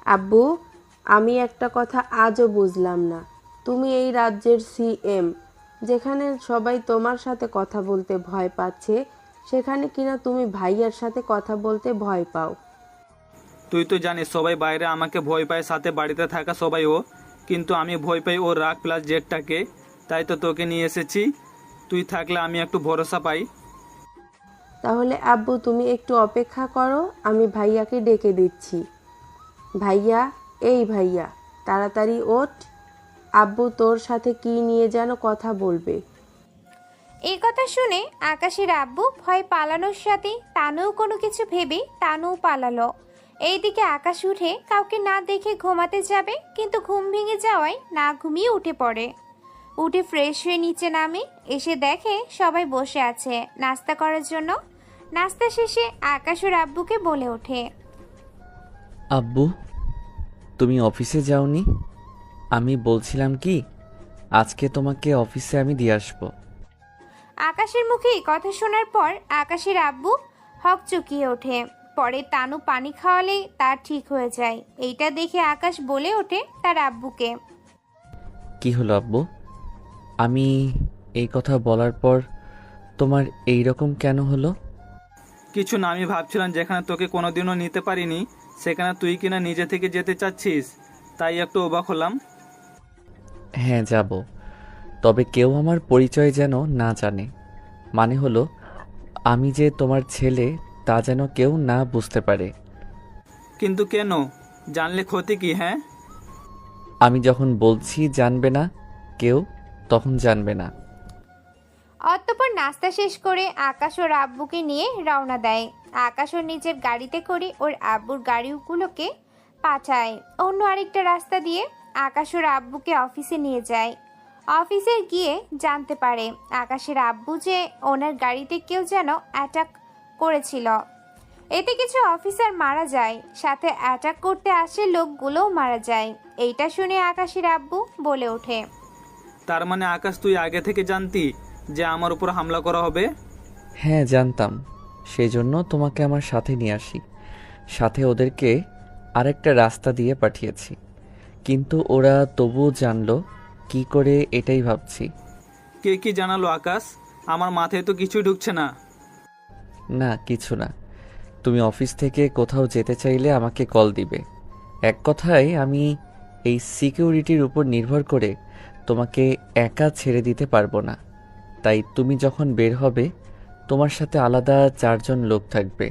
আব্বু, আমি একটা কথা আজও বুঝলাম না। তুমি এই রাজ্যের সিএম, যেখানে সবাই তোমার সাথে কথা বলতে ভয় পাচ্ছে, সেখানে কিনা তুমি ভাইয়ার সাথে কথা বলতে ভয় পাও। তুই তো জানিস সবাই বাইরে আমাকে ভয় পায়, সাথে বাড়িতে থাকা সবাইও, কিন্তু আমি ভয় পাই ওর রাগ প্লাস জেটটাকে। তাই তো তোকে নিয়ে এসেছি, তুই থাকলে আমি একটু ভরসা পাই। তাহলে আব্বু তুমি একটু অপেক্ষা করো, আমি ভাইয়াকে ডেকে দিচ্ছি। ভাইয়া, এই ভাইয়া, তাড়াতাড়ি ওঠ। আব্বু তোর সাথে কি নিয়ে যেন কথা বলবে। এই কথা শুনে আকাশের আব্বু ভয় পালানোর সাথে তানুও কোনো কিছু ভেবে তানুও পালালো। এইদিকে আকাশ উঠে কাউকে না দেখে ঘুমাতে যাবে, কিন্তু ঘুম ভেঙে যাওয়ায় না ঘুমিয়ে উঠে পড়ে। উঠে ফ্রেশ হয়ে নিচে নামে, এসে দেখে সবাই বসে আছে নাস্তা করার জন্য। নাস্তা শেষে আকাশ ওর আব্বুকে বলে ওঠে, আব্বু, তুমি অফিসে যাওনি? আমি বলছিলাম কি, আজকে তোমাকে অফিসে আমি দিয়ে আসবো। আকাশের মুখে এই কথা শোনার পর আকাশের আব্বু হকচকিয়ে ওঠে। পরে তানু পানি খাওয়ালেই তার ঠিক হয়ে যায়। এইটা দেখে আকাশ বলে ওঠে তার আব্বুকে, কি হলো আব্বু? আমি এই কথা বলার পর তোমার এই রকম কেন হলো? কিছু না, আমি ভাবছিলাম যেখানে তোকে কোনোদিনও নিতে পারিনি সেখানে তুই কিনা নিজে থেকে যেতে চাচ্ছিস, তাই একটু অবাক হলাম। হ্যাঁ, যাব, তবে কেউ আমার পরিচয় যেন না জানে। মানে হলো, আমি যে তোমার ছেলে তা যেন কেউ না বুঝতে পারে। কিন্তু কেন? জানলে ক্ষতি কি? হ্যাঁ, আমি যখন বলছি জানবে না কেউ, তখন জানবে না। অতঃপর নাস্তা শেষ করে আকাশ ওর আব্বুকে নিয়ে রওনা দেয়। আকাশ ওর নিজের গাড়িতে করে ওর আব্বুর গাড়িগুলোকে পাঠায় অন্য আরেকটা রাস্তা দিয়ে। আকাশ ওর আব্বুকে অফিসে নিয়ে যায়। অফিসে গিয়ে জানতে পারে আকাশের আব্বু যে ওনার গাড়িতে কেউ যেন অ্যাটাক করেছিল। এতে কিছু অফিসার মারা যায়, সাথে অ্যাটাক করতে আসে লোকগুলোও মারা যায়। এইটা শুনে আকাশের আব্বু বলে ওঠে, তার মানে আকাশ তুই আগে থেকে জানতি যে আমার উপর হামলা করা হবে? হ্যাঁ, জানতাম, সেই জন্য তোমাকে আমার সাথে নিয়ে আসি। সাথে ওদেরকে আরেকটা রাস্তা দিয়ে পাঠিয়েছি, কিন্তু ওরা তবুও জানলো কি করে এটাই ভাবছি। কে কি জানালো আকাশ? আমার মাথায় তো কিছুই ঢুকছে না। না, কিছু না। তুমি অফিস থেকে কোথাও যেতে চাইলে আমাকে কল দিবে। এক কথায় আমি এই সিকিউরিটির উপর নির্ভর করে তোমাকে একা ছেড়ে দিতে পারবো না। তাই তুমি যখন বের হবে, তোমার সাথে আলাদা 4জন লোক থাকবে।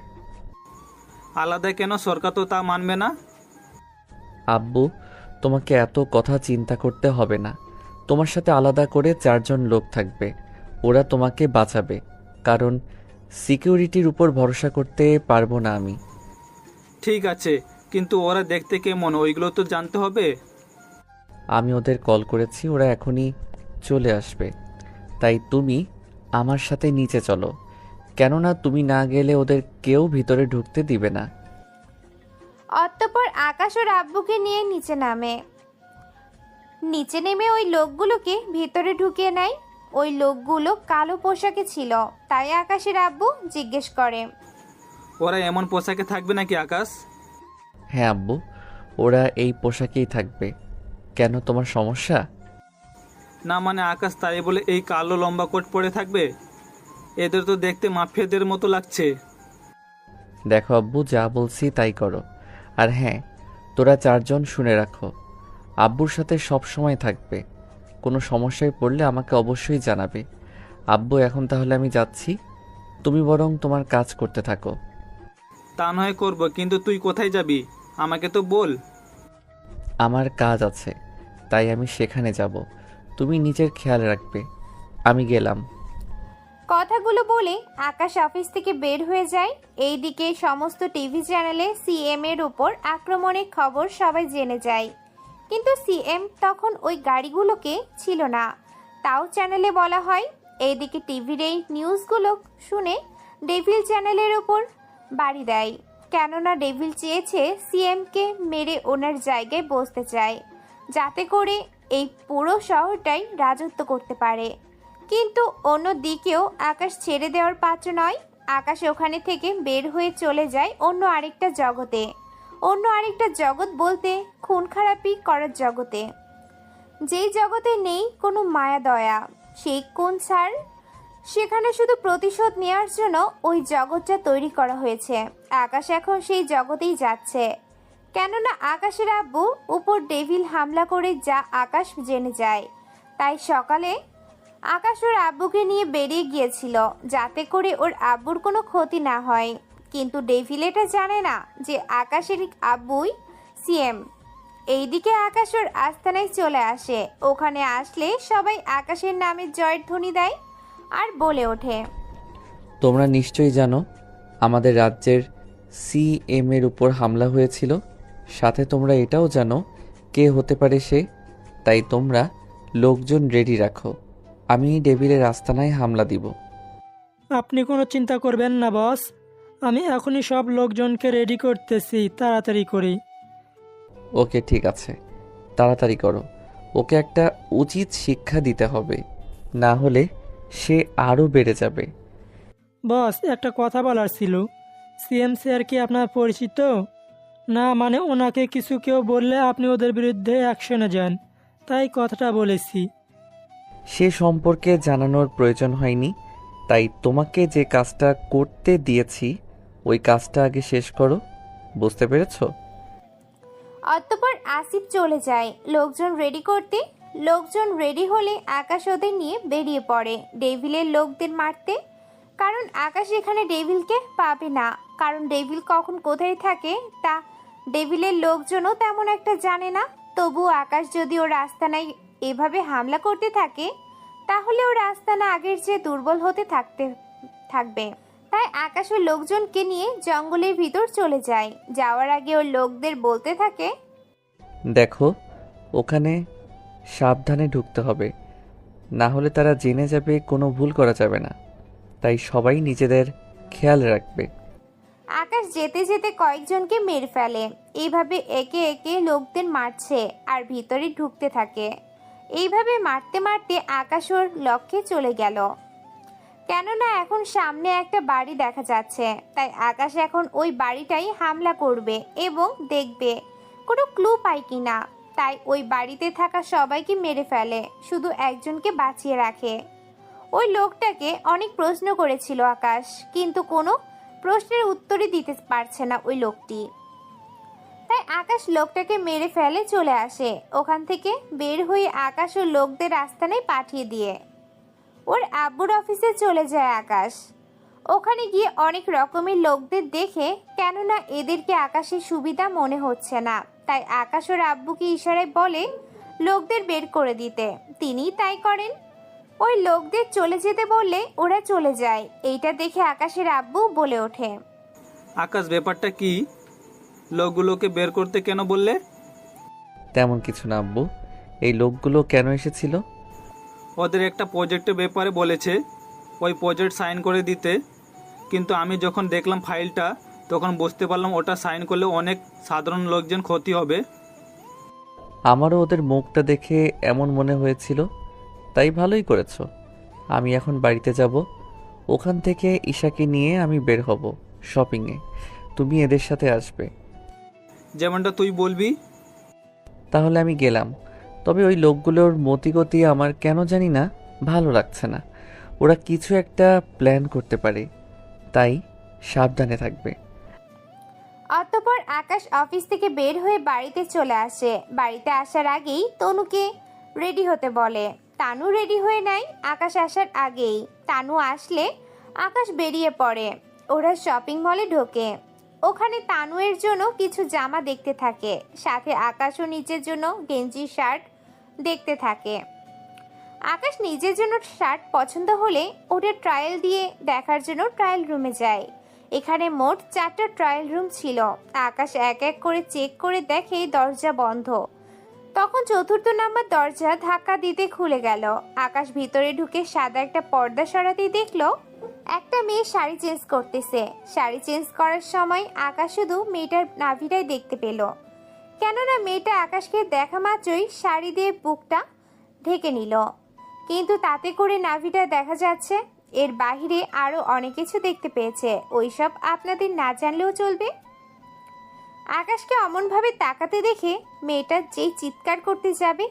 আলাদা কেন? সরকার তো তা মানবে না। আব্বু, তোমাকে এত কথা চিন্তা করতে হবে না। তোমার সাথে আলাদা করে 4জন লোক থাকবে, ওরা তোমাকে বাঁচাবে। কারণ সিকিউরিটির উপর ভরসা করতে পারবো না আমি। ঠিক আছে, কিন্তু ওরা দেখতে কেমন ওইগুলো তো জানতে হবে। আমি ওদের কল করেছি, ওরা এখনই চলে আসবে। তাই তুমি আমার সাথে নিচে চলো, কেননা তুমি না গেলে ওদের কেউ ভিতরে ঢুকতে দিবে না। অতঃপর আকাশ ওর আব্বুকে নিয়ে নিচে নামে। নিচে নেমে ওই লোকগুলোকে ভেতরে ঢুকিয়ে নেয়। ওই লোকগুলো কালো পোশাকে ছিল, তাই আকাশের আব্বু জিজ্ঞেস করে, ওরা এমন পোশাকে থাকবে নাকি আকাশ? হ্যাঁ আব্বু, ওরা এই পোশাকেই থাকবে। কেন, তোমার সমস্যা? না মানে আকাশ তাই বলে এই কালো লম্বা কোট পরে থাকবে? এদের তো দেখতে মাফিয়াদের মতো লাগছে। দেখো আব্বু, যা বলছি তাই করো। আর হ্যাঁ, তোরা 4জন শুনে রাখো, আব্বুর সাথে সব সময় থাকবে। কোনো সমস্যায় পড়লে আমাকে অবশ্যই জানাবে। আব্বু, এখন তাহলে আমি যাচ্ছি, তুমি বরং তোমার কাজ করতে থাকো। তা নয় করবো, কিন্তু তুই কোথায় যাবি আমাকে তো বল। আমার কাজ আছে, তাই আমি সেখানে যাব। তুমি নিজের খেয়াল রাখবে। আমি গেলাম। কথাগুলো বলে আকাশ অফিস থেকে বের হয়ে যায়। এইদিকে সমস্ত টিভি চ্যানেলে সিএম এর উপর আক্রমণের খবর সবাই জেনে যায়, কিন্তু সিএম তখন ওই গাড়িগুলোকে ছিল না, তাও চ্যানেলে বলা হয়। এইদিকে টিভির এই নিউজগুলো শুনে ডেভিল চ্যানেলের উপর বাড়ি দেয়, কেননা ডেভিল চেয়েছে সিএমকে মেরে ওনার জায়গায় বসতে চায়, যাতে করে এই পুরো শহরটাই রাজত্ব করতে পারে। কিন্তু অন্য দিকেও আকাশ ছেড়ে দেওয়ার পাত্র নয়। আকাশ ওখানে থেকে বের হয়ে চলে যায় অন্য আরেকটা জগতে। অন্য আরেকটা জগৎ বলতে খুন খারাপি করার জগতে, যেই জগতে নেই কোনো মায়া দয়া। সেই কোন স্যার, সেখানে শুধু প্রতিশোধ নেওয়ার জন্য ওই জগৎটা তৈরি করা হয়েছে। আকাশ এখন সেই জগতেই যাচ্ছে, কেননা আকাশের আব্বু উপর ডেভিল হামলা করে যা আকাশ জেনে যায়। তাই সকালে আকাশ ওর আব্বুকে নিয়ে বেরিয়ে গিয়েছিল যাতে করে ওর আব্বুর কোনো ক্ষতি না হয়। কিন্তু ডেভিল এটা জানে না যে আকাশের আব্বুই সিএম। এইদিকে আকাশ ওর আস্তানায় চলে আসে। ওখানে আসলে সবাই আকাশের নামে জয়ের ধ্বনি দেয় আর বলে ওঠে, তোমরা নিশ্চয়ই জানো আমাদের রাজ্যের সিএম এর উপর হামলা হয়েছিল। সাথে তোমরা এটাও জানো কে হতে পারে সে। তাই তোমরা লোকজন রেডি রাখো, আমি ডেভিলের আস্তানায় হামলা দিব। আপনি কোনো চিন্তা করবেন না বস, আমি এখনই সব লোকজনকে রেডি করতেছি, তাড়াতাড়ি করি। ওকে ঠিক আছে, তাড়াতাড়ি করো। ওকে একটা উচিত শিক্ষা দিতে হবে, না হলে সে আরও বেড়ে যাবে। বস, একটা কথা বলার ছিল। সিএম স্যার কি আপনার পরিচিত? না মানে ওনাকে কিছু কেউ বললে আপনি ওদের বিরুদ্ধে অ্যাকশনে যান, তাই কথাটা বলেছি। সে সম্পর্কে জানানোর প্রয়োজন হয়নি। তাই তোমাকে যে কাজটা করতে দিয়েছি ওই কাজটা আগে শেষ করো, বুঝতে পেরেছো? অতঃপর আসিফ চলে যায় লোকজন রেডি করতে। লোকজন রেডি হলে আকাশ ওদের নিয়ে বেরিয়ে পড়ে ডেভিলের লোকদের মারতে। কারণ আকাশ এখানে ডেভিলকে পাবে না, কারণ ডেভিল কখন কোথায় থাকে তা ডেভিলের লোকজনও তেমন একটা জানে না। তবু আকাশ যদি ওর আস্তানায় এভাবে হামলা করতে থাকে তাহলে ওর আস্তানা আগের চেয়ে দুর্বল হতে থাকবে। তাই আকাশ ওর লোকজনকে নিয়ে জঙ্গলের ভিতর চলে যায়। যাওয়ার আগে ওর লোকদের বলতে থাকে, দেখো ওখানে সাবধানে ঢুকতে হবে, না হলে তারা জেনে যাবে, কোনো ভুল করা যাবে না। তাই সবাই নিজেদের খেয়াল রাখবে। আকাশ যেতে যেতে কয়েকজনকে মেরে ফেলে। এইভাবে একে একে লোকদের মারছে আর ভিতরে ঢুকতে থাকে। এইভাবে মারতে মারতে আকাশ ওর লক্ষ্যে চলে গেল। কেননা এখন সামনে একটা বাড়ি দেখা যাচ্ছে, তাই আকাশ এখন ওই বাড়িটাই হামলা করবে এবং দেখবে কোনো ক্লু পায় কিনা। তাই ওই বাড়িতে থাকা সবাইকে মেরে ফেলে, শুধু একজনকে বাঁচিয়ে রাখে। ওই লোকটাকে অনেক প্রশ্ন করেছিল আকাশ, কিন্তু কোনো প্রশ্নের উত্তরই দিতে পারছে না ওই লোকটি। তাই আকাশ লোকটাকে মেরে ফেলে চলে আসে। ওখান থেকে বের হয়ে আকাশ ও লোকদের আস্তানায় পাঠিয়ে দিয়ে ওর আব্বুর অফিসে চলে যায় আকাশ। ওখানে গিয়ে অনেক রকমের লোকদের দেখে, কেননা এদেরকে আকাশের সুবিধা মনে হচ্ছে না। তাই আকাশ ওর আব্বুকে ইশারায় বলে লোকদের বের করে দিতে। তিনিই তাই করেন। ওই লোকদের চলে যেতে বললে ওরা চলে যায়। এইটা দেখে আকাশের আব্বু বলে ওঠে, আকাশ, ব্যাপারটা কি? লোকগুলোকে বের করতে কেন বললে? তেমন কিছু না আব্বু, এই লোকগুলো কেন এসেছিল? ওদের একটা প্রজেক্টের ব্যাপারে বলেছে, ওই প্রজেক্ট সাইন করে দিতে। কিন্তু আমি যখন দেখলাম ফাইলটা তখন বুঝতে পারলাম ওটা সাইন করলে অনেক সাধারণ লোকজন ক্ষতি হবে। আমারও ওদের মুখটা দেখে এমন মনে হয়েছিল, তাই ভালোই করেছো। আমি এখন বাড়িতে যাব, ওখান থেকে ঈশাকে নিয়ে আমি বের হব শপিংয়ে। তুমি এদের সাথে আসবে। যেমনটা তুই বলবি। তাহলে আমি গেলাম। তবে ওই লোকগুলোর মতিগতি আমার কেন জানি না ভালো লাগছে না। ওরা কিছু একটা প্ল্যান করতে পারে, তাই সাবধানে থাকবে। অতঃপর আকাশ অফিস থেকে বের হয়ে বাড়িতে চলে আসে। বাড়িতে আসার আগেই তনুকে রেডি হতে বলে। তানু রেডি হয়ে নেয় আকাশ আসার আগেই। তানু আসলে আকাশ বেরিয়ে পড়ে। ওরা শপিং মলে ঢোকে। ওখানে তানুয়ের জন্য কিছু জামা দেখতে থাকে, সাথে আকাশও নিজের জন্য গেঞ্জি শার্ট দেখতে থাকে। আকাশ নিজের জন্য শার্ট পছন্দ হলে ওটা ট্রায়াল দিয়ে দেখার জন্য ট্রায়াল রুমে যায়। এখানে মোট 4টা ট্রায়াল রুম ছিল। আকাশ এক এক করে চেক করে দেখে দরজা বন্ধ। তখন 4র্থ নাম্বার দরজা ধাক্কা দিতে খুলে গেল। আকাশ ভিতরে ঢুকে সাদা একটা পর্দা সরাতেই দেখলো একটা মেয়ে শাড়ি চেঞ্জ করতেছে। শাড়ি চেঞ্জ করার সময় আকাশ শুধু মেয়েটার নাভিটাই দেখতে পেল, কেননা মেয়েটা আকাশকে দেখা মাত্রই শাড়ি দিয়ে বুকটা ঢেকে নিল। কিন্তু তাতে করে নাভিটা দেখা যাচ্ছে। এর বাহিরে আরো অনেক কিছু দেখতে পেয়েছে, ওইসব আপনাদের না জানলেও চলবে। আকাশকে অমনভাবে তাকাতে দেখে মেয়েটা যেই চিৎকার করতে যাবে,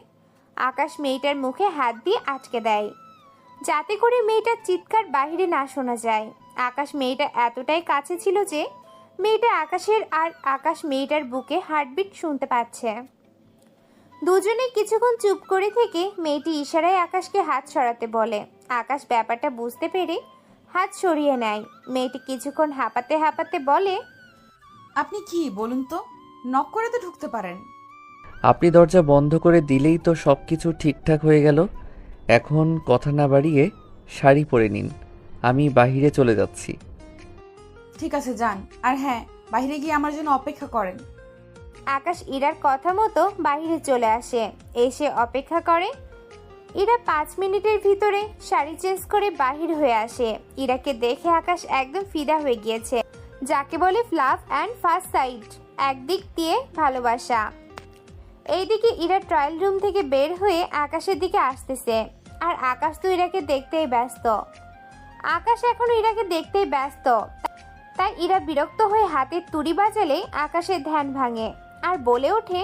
আকাশ মেয়েটার মুখে হাত দিয়ে আটকে দেয়, যাতে করে মেয়েটার চিৎকার বাইরে না শোনা যায়। আকাশ মেয়েটা এতটাই কাছে ছিল যে মেয়েটা আকাশের আর আকাশ মেয়েটার বুকে হার্টবিট শুনতে পাচ্ছে। দুজনে কিছুক্ষণ চুপ করে থেকে মেয়েটি ইশারায় আকাশকে হাত সরাতে বলে। আকাশ ব্যাপারটা বুঝতে পেরে হাত সরিয়ে নেয়। মেয়েটি কিছুক্ষণ হাঁপাতে হাঁপাতে বলে, আপনি কি বলুন তো, নক করে তো ঢুকতে পারেন। আপনি দরজা বন্ধ করে দিলেই তো সব কিছু ঠিকঠাক হয়ে গেল। এখন কথা না বাড়িয়ে শাড়ি পরে নিন, আমি বাইরে চলে যাচ্ছি। ঠিক আছে যান, আর হ্যাঁ, বাইরে গিয়ে আমার জন্য অপেক্ষা করেন। আকাশ ইরার কথা মতো বাইরে চলে আসে। এসে অপেক্ষা করে। ইরা 5 মিনিটের ভিতরে শাড়ি চেঞ্জ করে বাহির হয়ে আসে। ইরাকে দেখে আকাশ একদম ফিদা হয়ে গিয়েছে, যাকে বলে লাভ অ্যান্ড ফার্স্ট সাইট, একদিক দিয়ে ভালোবাসা। এইদিকে ইরা ট্রায়াল রুম থেকে বের হয়ে আকাশের দিকে আসতেছে, আর আকাশ তো ইরাকে দেখতেই ব্যস্ত। তাই ইরা বিরক্ত হয়ে হাতের তুড়ি বাজালে আকাশের ধ্যান ভাঙে আর বলে ওঠে,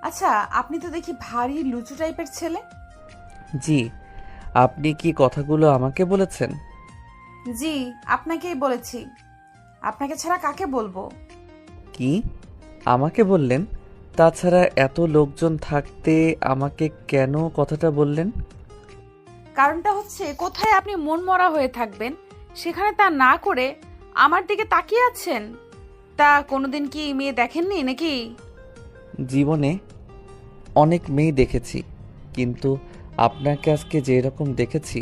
আচ্ছা, আপনি তো দেখি ভারী লুচু টাইপের ছেলে। জি, আপনি কি কথাগুলো আমাকে বলেছেন? জি, আপনাকেই বলেছি। আপনাকে ছাড়া কাকে বলবো? কি আমাকে বললেন? তাছাড়া এত লোকজন থাকতে আমাকে কেন কথাটা বললেন? কারণটা হচ্ছে, কোথায় আপনি মন মরা হয়ে থাকবেন সেখানে তা না করে আমার দিকে তাকিয়ে আছেন। তা কোনোদিন কি মেয়ে দেখেননি নাকি? জীবনে অনেক মেয়ে দেখেছি, কিন্তু আপনাকে আজকে যেরকম দেখেছি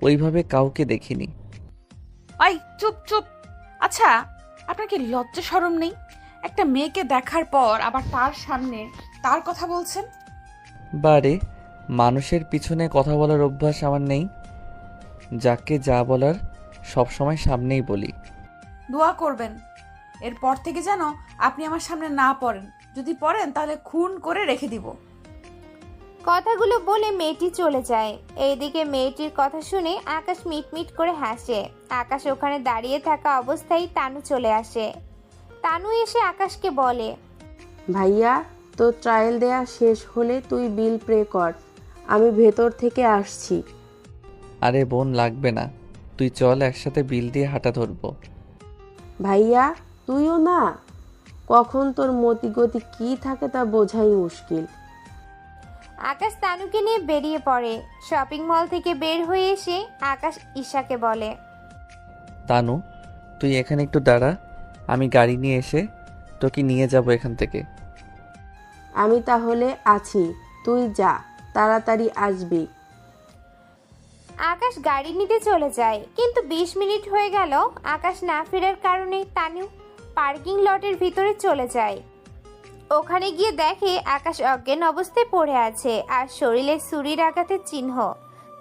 ওইভাবে কাউকে দেখিনি। ওই চুপ চুপ। আচ্ছা, আপনার কি লজ্জা শরম নেই? একটা মেয়েকে দেখার পর আবার তার সামনে তার কথা বলছেন। বারে, মানুষের পিছনে কথা বলার অভ্যাস আমার নেই। যাকে যা বলার সবসময় সামনেই বলি। দোয়া করবেন এরপর থেকে যেন আপনি আমার সামনে না পড়েন। যদি পড়েন তাহলে খুন করে রেখে দিব। কথাগুলো বলে মেয়েটি চলে যায়। এইদিকে মেয়েটির কথা শুনে আকাশ মিটমিট করে হাসে। আকাশ ওখানে দাঁড়িয়ে থাকা অবস্থায় তানু চলে আসে। তানু এসে আকাশকে বলে, ভাইয়া, তোর ট্রায়াল দেয়া শেষ হলে তুই বিল পে কর, আমি ভেতর থেকে আসছি। আরে বোন, লাগবে না, তুই চল, একসাথে বিল দিয়ে হাঁটা ধরবো। ভাইয়া, তুইও না, কখন তোর মতিগতি কী থাকে তা বোঝাই মুশকিল। আকাশ তানুকে নিয়ে বেরিয়ে পড়ে। শপিং মল থেকে বের হয়ে এসে আকাশ ঈশাকে বলে, তানু, তুই এখানে একটু দাঁড়া, আমি গাড়ি নিয়ে এসে তোকে নিয়ে যাব এখান থেকে। আমি তাহলে আছি, তুই যা, তাড়াতাড়ি আসবি। আকাশ গাড়ি নিতে চলে যায়, কিন্তু 20 মিনিট হয়ে গেল আকাশ না ফেরার কারণে তানু পার্কিং লটের ভিতরে চলে যায়। ওখানে গিয়ে দেখে আকাশ অজ্ঞান অবস্থায় পড়ে আছে আর শরীরে ছুরির আঘাতের চিহ্ন।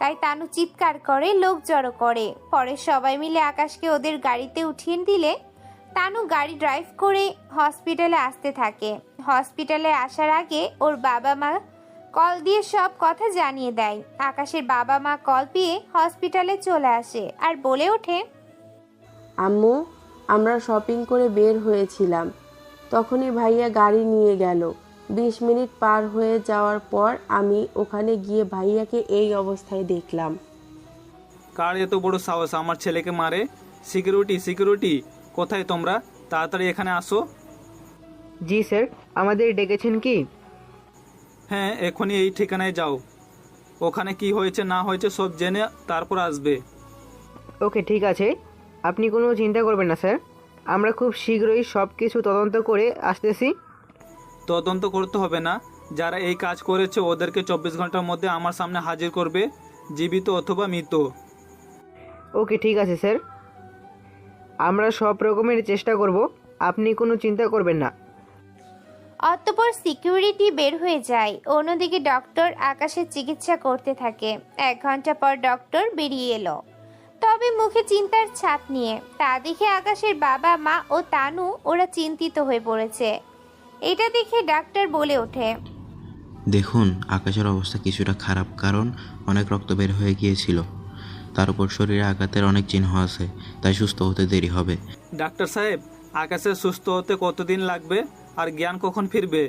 তাই তানু চিৎকার করে, লোক জড়ো করে। পরে সবাই মিলে আকাশকে ওদের গাড়িতে উঠিয়ে দিলে তানু গাড়ি ড্রাইভ করে হসপিটালে আসতে থাকে। হসপিটালে আসার আগে ওর বাবা মা কল দিয়ে সব কথা জানিয়ে দেয়। আকাশের বাবা মা কল পেয়ে হসপিটালে চলে আসে আর বলে ওঠে, আম্মু, আমরা শপিং করে বের হয়েছিলাম, তখনই ভাইয়া গাড়ি নিয়ে গেল। 20 মিনিট পার হয়ে যাওয়ার পর আমি ওখানে গিয়ে ভাইয়াকে এই অবস্থায় দেখলাম। কার এত বড় সাহস আমার ছেলেকে মারে? সিকিউরিটি, সিকিউরিটি, কোথায় তোমরা? তাড়াতাড়ি এখানে আসো। জি স্যার, আমাদের ডেকেছেন কি? হ্যাঁ, এখনই এই ঠিকানায় যাও। ওখানে কি হয়েছে না হয়েছে সব জেনে তারপর আসবে। ওকে, ঠিক আছে, আপনি কোনো চিন্তা করবেন না স্যার, আমরা খুব শীঘ্রই সব কিছু তদন্ত করে আসতেছি। তদন্ত করতে হবে না, যারা এই কাজ করেছে ওদেরকে 24 ঘন্টার মধ্যে আমার সামনে হাজির করবে, জীবিত অথবা মৃত। ওকে, ঠিক আছে স্যার, আমরা সব রকমের চেষ্টা করব, আপনি কোনো চিন্তা করবেন না। অতঃপর সিকিউরিটি বের হয়ে যায়। অন্যদিকে ডক্টর আকাশের চিকিৎসা করতে থাকে। 1 ঘন্টা পর ডক্টর বেরিয়ে এলো, তবে মুখে চিন্তার ছাপ নিয়ে। তা দেখে আকাশের বাবা মা ও তানু ওরা চিন্তিত হয়ে পড়েছে। এটা দেখে ডাক্তার বলে ওঠে, দেখুন, আকাশের অবস্থা কিছুটা খারাপ, কারণ অনেক রক্ত বের হয়ে গিয়েছিল। তার উপর শরীরে আঘাতের অনেক চিহ্ন আছে, তাই সুস্থ হতে দেরি হবে। ডাক্তার সাহেব, আকাশের সুস্থ হতে কতদিন লাগবে আর জ্ঞান কখন ফিরবে?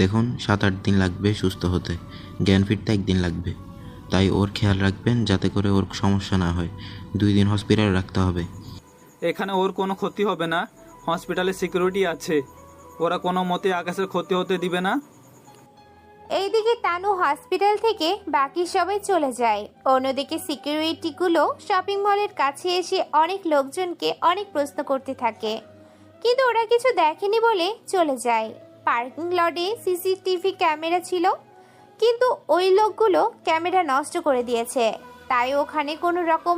দেখুন 7-8 দিন লাগবে সুস্থ হতে, জ্ঞান ফিরতে 1 দিন লাগবে। তাই ওর খেয়াল রাখবেন যাতে করে ওর সমস্যা না হয়। 2 দিন হসপিটালে রাখতে হবে। এখানে ওর কোনো ক্ষতি হবে না, হসপিটালে সিকিউরিটি আছে, ওরা কোনো মতে আকাশের ক্ষতি হতে দিবে না। এইদিকে তানু হসপিটাল থেকে বাকি সবাই চলে যায়। অন্যদিকে সিকিউরিটিগুলো শপিং মলের কাছে এসে অনেক লোকজনকে অনেক প্রশ্ন করতে থাকে, কিন্তু ওরা কিছু দেখেনি বলে চলে যায়। পার্কিং লটে সিসিটিভি ক্যামেরা ছিল, কিন্তু ওই লোকগুলো ক্যামেরা নষ্ট করে দিয়েছে, তাই ওখানে কোনো রকম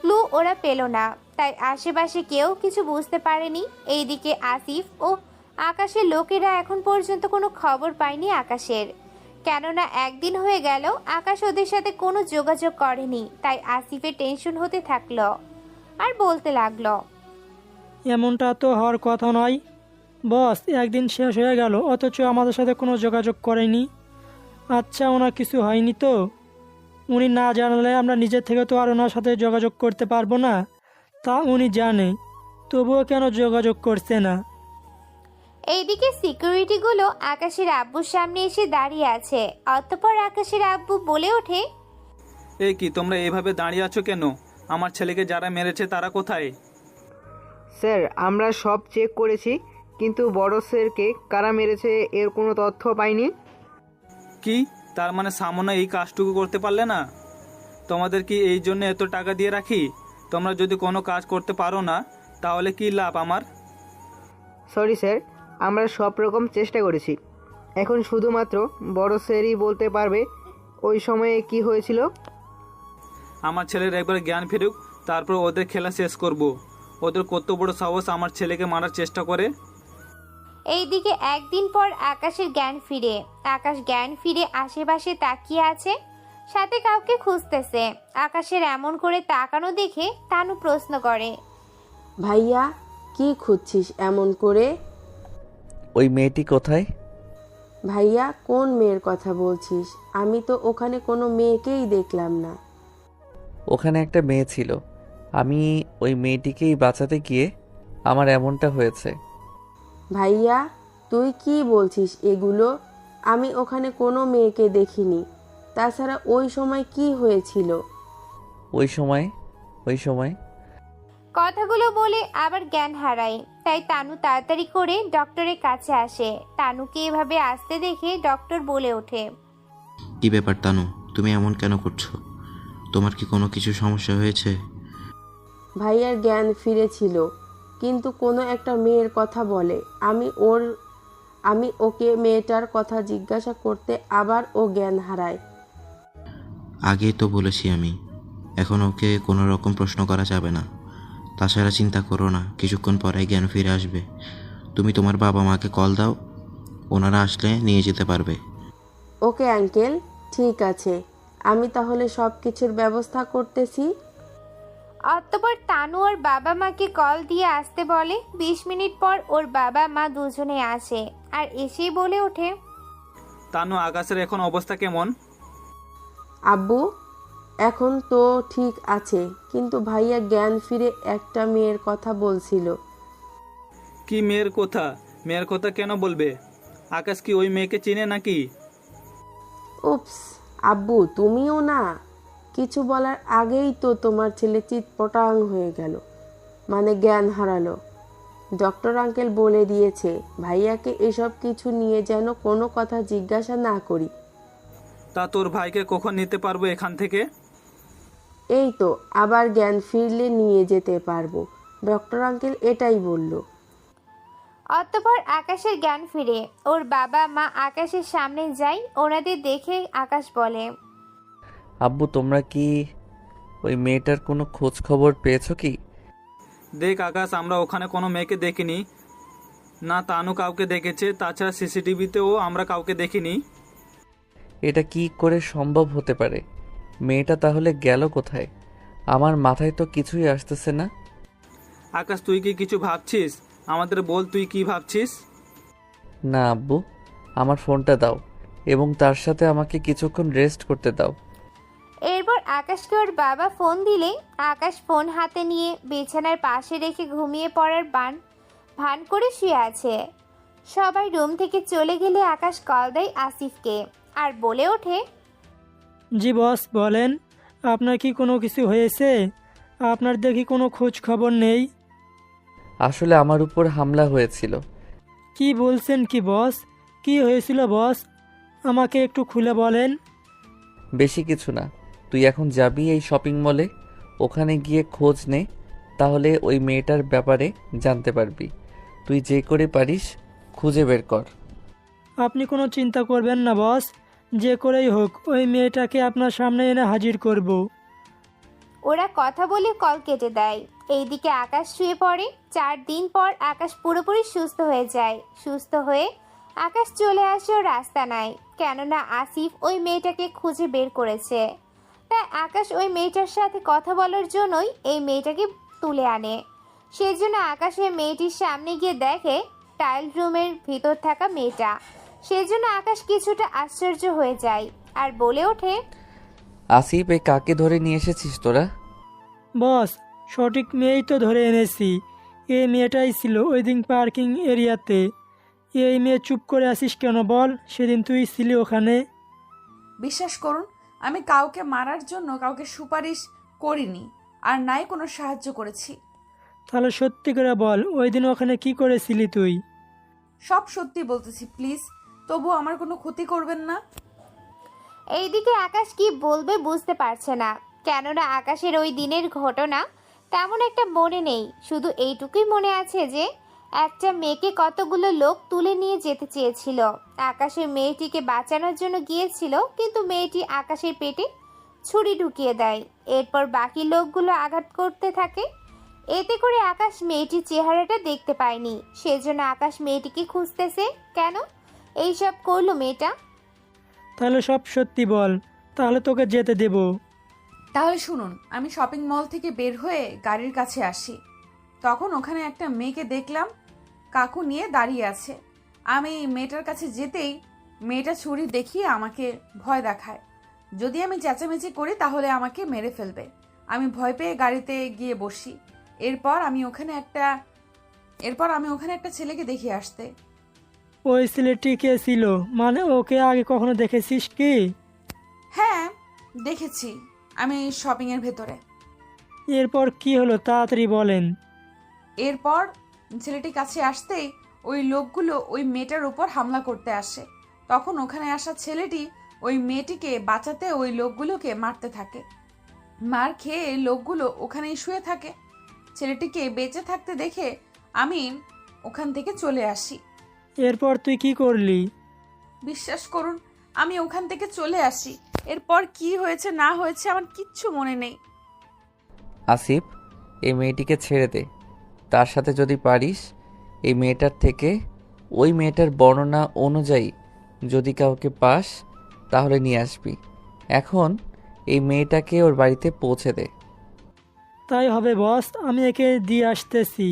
ক্লু ওরা পেল না। তাই আশেপাশে কেউ কিছু বুঝতে পারেনি। এইদিকে আসিফ ও আকাশের লোকেরা এখন পর্যন্ত কোনো খবর পায়নি আকাশের, কেননা একদিন হয়ে গেল আকাশ ওদের সাথে কোনো যোগাযোগ করেনি। তাই আসিফের টেনশন হতে থাকলো আর বলতে লাগলো, এমনটা তো হওয়ার কথা নয় বস, একদিন শেষ হয়ে গেল অথচ আমাদের সাথে কোনো যোগাযোগ করেনি। আচ্ছা, ওনার কিছু হয়নি তো? উনি না জানালে আমরা নিজের থেকে তো আর ওনার সাথে যোগাযোগ করতে পারবো না, তা উনি জানে, তবুও কেন যোগাযোগ করছে না? এইদিকে সিকিউরিটিগুলো আকাশের আব্বুর সামনে এসে দাঁড়িয়ে আছে। অতঃপর আকাশের আব্বু বলে ওঠে, এই কি তোমরা এইভাবে দাঁড়িয়ে আছো কেন? আমার ছেলেকে যারা মেরেছে তারা কোথায়? স্যার, আমরা সব চেক করেছি, কিন্তু বড় স্যারকে কারা মেরেছে এর কোনো তথ্য পাইনি। কি তার মানে সামনে এই কাজটুকু করতে পারলে না? তোমাদের কি এই জন্য এত টাকা দিয়ে রাখি? তোমরা যদি কোনো কাজ করতে পারো না তাহলে কি লাভ আমার? সরি স্যার, আমরা সব রকম চেষ্টা করেছি। এখন শুধুমাত্র বড় স্যারই বলতে পারবে ওই সময়ে কি হয়েছিল। আমার ছেলের একবার জ্ঞান ফিরুক, তারপর ওদের খেলা শেষ করব। ওদের কত বড় সাহস আমার ছেলেকে মারার চেষ্টা করে। এইদিকে একদিন পর আকাশের জ্ঞান ফিরে। আকাশ জ্ঞান ফিরে আশেপাশে তাকিয়ে আছে, সাথে কাউকে খুঁজতেছে। আকাশের এমন করে তাকানো দেখে তানু প্রশ্ন করে, ভাইয়া কি খুঁজছিস এমন করে? ওই মেয়েটি কোথায়? ভাইয়া কোন মেয়ের কথা বলছিস? আমি তো ওখানে কোনো মেয়েকেই দেখলাম না। ওখানে একটা মেয়ে ছিল, আমি ওই মেয়েটিকেই বাঁচাতে গিয়ে আমার এমনটা হয়েছে। ভাইয়া তুই কি বলছিস এগুলো? আমি ওখানে কোনো মেয়েকে দেখিনি। তাছাড়া ওই সময় কি হয়েছিল? ওই সময় কথাগুলো বলে আবার জ্ঞান হারায়। তাই তানু তাড়াতাড়ি করে ডক্টরের কাছে আসে। তানুকে এভাবে আসতে দেখে ডক্টর বলে ওঠে, কি ব্যাপার তানু, তুমি এমন কেন করছো? তোমার কি কোনো কিছু সমস্যা হয়েছে? ভাইয়ার জ্ঞান ফিরেছিল, কিন্তু কোনো একটা মেয়ের কথা বলে। আমি ওকে মেয়েটার কথা জিজ্ঞাসা করতে আবার ও জ্ঞান হারায়। আগেই তো বলেছি আমি, এখন ওকে কোনো রকম প্রশ্ন করা যাবে না। তাছাড়া চিন্তা করো না, কিছুক্ষণ পরে জ্ঞান ফিরে আসবে। তুমি তোমার বাবা মাকে কল দাও, ওনারা আসলে নিয়ে যেতে পারবে। ওকে আঙ্কেল, ঠিক আছে, আমি তাহলে সব কিছুর ব্যবস্থা করতেছি। অতঃপর তানু ওর বাবা মাকে কল দিয়ে আসতে বলে। 20 মিনিট পর ওর বাবা মা দুজনে আসে আর এসেই বলে ওঠে, তানু আকাশের এখন অবস্থা কেমন? আব্বু এখন তো ঠিক আছে, কিন্তু ভাইয়া জ্ঞান ফিরে একটা মেয়ের কথা বলছিল। কি মেয়ের কথা? মেয়ের কথা কেন বলবে? আকাশ কি ওই মেয়েকে চিনে নাকি? উপস আব্বু, তুমিও না, কিছু বলার আগেই তো তোমার ছেলে চিৎপটাং হয়ে গেল, মানে জ্ঞান হারালো। ডক্টর আঙ্কেল বলে দিয়েছে ভাইয়াকে এসব কিছু নিয়ে যেন কোনো কথা জিজ্ঞাসা না করি। তা তোর ভাইকে কখন নিতে পারবো এখান থেকে? এই তো আবার জ্ঞান ফিরলে নিয়ে যেতে পারবো, ডক্টর আঙ্কেল এটাই বলল। অতঃপর আকাশের জ্ঞান ফিরে। ওর বাবা মা আকাশের সামনে যায়। ওনাদের দেখে আকাশ বলে, আব্বু, তোমরা কি ওই মেয়েটার কোনো খোঁজ খবর পেয়েছো কি? দেখ আকাশ, আমরা ওখানে কোনো মেয়েকে দেখিনি, না তানু কাউকে দেখেছে, তাছাড়া সিসিটিভিতেও আমরা কাউকে দেখিনি। এটা কি করে সম্ভব হতে পারে? মেয়েটা তাহলে গেল কোথায়? আমার মাথায় তো কিছুই আসতেছে না। আকাশ, তুই কি কিছু ভাবছিস? আমাদের বল, তুই কি ভাবছিস? না আব্বু, আমার ফোনটা দাও এবং তার সাথে আমাকে কিছুক্ষণ রেস্ট করতে দাও। এরপর আকাশকে ওর বাবা ফোন দিলে আকাশ ফোন হাতে নিয়ে বিছানার পাশে রেখে ঘুমিয়ে পড়ার ভান করে শুয়ে আছে। সবাই রুম থেকে চলে গেলে আকাশ কল দেয় আসিফকে আর বলে ওঠে, জি বস বলেন, আপনার কি কোনো কিছু হয়েছে? আপনার দেখি কোনো খোঁজ খবর নেই। আসলে আমার উপর হামলা হয়েছিল। কি বলছেন কি বস? কি হয়েছিল বস? আমাকে একটু খুলে বলেন। বেশি কিছু না, তুই এখন যাবি এই শপিং মলে, ওখানে গিয়ে খোঁজ নে, তাহলে ওই মেয়েটার ব্যাপারে জানতে পারবি। তুই যে করে পারিস খুঁজে বের কর। আপনি কোনো চিন্তা করবেন না বস, যে করেই হোক ওই মেয়েটাকে আপনার সামনে এনে হাজির করব। ওরা কথা বলে কল কেটে দেয়। এইদিকে আকাশ শুয়ে পড়ে। 4 দিন পর আকাশ পুরোপুরি সুস্থ হয়ে যায়। সুস্থ হয়ে আকাশ চলে আসে ও রাস্তা নাই, কেননা আসিফ ওই মেয়েটাকে খুঁজে বের করেছে। তাই আকাশ ওই মেয়েটার সাথে কথা বলার জন্যই এই মেয়েটাকে তুলে আনে। সেজন্য আকাশ ওই মেয়েটির সামনে গিয়ে দেখে টাইল রুমের ভিতর থাকা মেয়েটা। সেজন্য আকাশ কিছুটা আশ্চর্য হয়ে যায় আর বলে ওঠে, আসিফ, এই কাকে ধরে নিয়ে এসেছিস তোরা? বস, সঠিক মেয়েই তো ধরে এনেছি। এই মেয়েটাই ছিল ওই দিন পার্কিং এরিয়াতে। এই মেয়ে চুপ করে আসিস কেন বল? সেদিন তুই ছিলি ওখানে। বিশ্বাস করুন, আমি কাউকে মারার জন্য কাউকে সুপারিশ করিনি, আর নাই কোনো সাহায্য করেছি। তাহলে সত্যি করে বল, ওই দিন ওখানে কি করেছিলি তুই? সব সত্যি বলতেছি, প্লিজ তবু আমার কোনো ক্ষতি করবেন না। এইদিকে আকাশ কি বলবে বুঝতে পারছে না, কেননা আকাশের ওই দিনের ঘটনা তেমন একটা মনে নেই। শুধু এইটুকুই মনে আছে যে একটা মেয়েকে কতগুলো লোক তুলে নিয়ে যেতে চেয়েছিল। আকাশের মেয়েটিকে বাঁচানোর জন্য গিয়েছিল, কিন্তু মেয়েটি আকাশের পেটে ছুরি ঢুকিয়ে দেয়। এরপর বাকি লোকগুলো আঘাত করতে থাকে। এতে করে আকাশ মেয়েটির চেহারাটা দেখতে পায়নি। সেজন্য আকাশ মেয়েটিকে খুঁজতেছে। কেন এইসব করলো মেয়েটা? তাহলে সব সত্যি বল, তাহলে তোকে যেতে দেব। তাহলে শুনুন, আমি শপিং মল থেকে বের হয়ে গাড়ির কাছে আসি। তখন ওখানে একটা মেয়েকে দেখলাম, কাকু নিয়ে দাঁড়িয়ে আছে। আমি মেয়েটার কাছে যেতেই মেয়েটা ছুরি দেখিয়ে আমাকে ভয় দেখায়। যদি আমি চেঁচামেচি করি তাহলে আমাকে মেরে ফেলবে। আমি ভয় পেয়ে গাড়িতে গিয়ে বসি। এরপর আমি ওখানে একটা ছেলেকে দেখে আসতে। ওই ছেলেটি কে ছিল? মানে ওকে আগে কখনো দেখেছিস কি? হ্যাঁ, দেখেছি, আমি শপিংয়ের ভেতরে। এরপর কি হলো তাড়াতাড়ি বলেন। এরপর ছেলেটি কাছে আসতেই ওই লোকগুলো ওই মেয়েটার উপর হামলা করতে আসে। তখন ওখানে আসা ছেলেটি ওই মেয়েটিকে বাঁচাতে ওই লোকগুলোকে মারতে থাকে। মার খেয়ে লোকগুলো ওখানেই শুয়ে থাকে। ছেলেটিকে বেঁচে থাকতে দেখে আমি ওখান থেকে চলে আসি। এরপর তুই কি করলি? বিশ্বাস করুন, আমি ওখান থেকে চলে আসি। এরপর কি হয়েছে না হয়েছে আমার কিচ্ছু মনে নেই। আসিফ, এই মেয়েটিকে ছেড়ে দে। তার সাথে যদি পারিস এই মেয়েটার থেকে ওই মেয়েটার বর্ণনা অনুযায়ী যদি কাউকে পাস তাহলে নিয়ে আসবি। এখন এই মেয়েটাকে ওর বাড়িতে পৌঁছে দে। তাই হবে বস, আমি একে দিয়ে আসতেছি।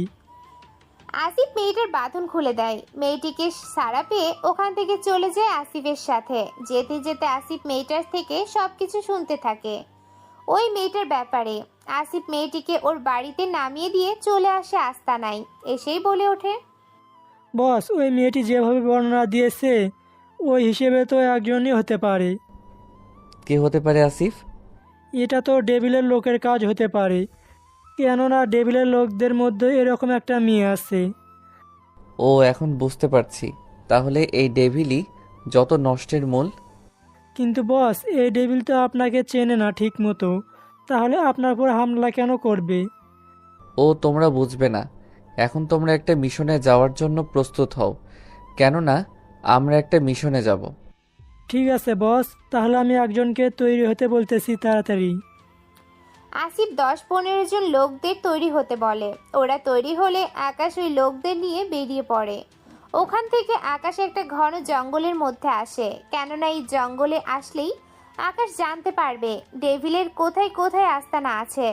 আসিফ মেয়েটার বাঁধন খুলে দেয়। মেয়েটিকে সাড়া পেয়ে ওখান থেকে চলে যায় আসিফের সাথে। যেতে যেতে আসিফ মেয়েটার থেকে সবকিছু শুনতে থাকে ওই মেয়েটার ব্যাপারে। আসিফ মেয়েটিকে ওর বাড়িতে নামিয়ে দিয়ে চলে আসে আস্তানায়। এসেই বলে ওঠে, বস, ওই মেয়েটি যেভাবে বর্ণনা দিয়েছে ওই হিসেবে তো একজনই হতে পারে। কে হতে পারে আসিফ? এটা তো ডেভিলের লোকের কাজ হতে পারে, কেননা ডেভিলের লোকদের মধ্যে এরকম একটা মেয়ে আছে। ও, এখন বুঝতে পারছি। তাহলে এই ডেভিলই যত নষ্টের মূল। কিন্তু বস, এই ডেভিল তো আপনাকে চেনে না ঠিক মতো, তাহলে আপনার উপর হামলা কেন করবে? ও তোমরা বুঝবে না। এখন তোমরা একটা মিশনে যাওয়ার জন্য প্রস্তুত হও, কেননা আমরা একটা মিশনে যাব। ঠিক আছে বস, তাহলে আমি একজনকে তৈরি হতে বলতেছি তাড়াতাড়ি। আসিফ 10-15 জন লোকদের তৈরি হতে বলে। ওরা তৈরি হলে আকাশ ওই লোকদের নিয়ে বেরিয়ে পড়ে। ওখান থেকে আকাশ একটা ঘন জঙ্গলের মধ্যে আসে, কেননা এই জঙ্গলে আসলেই আকাশ জানতে পারবে ডেভিলের কোথায় কোথায় আস্তানা আছে।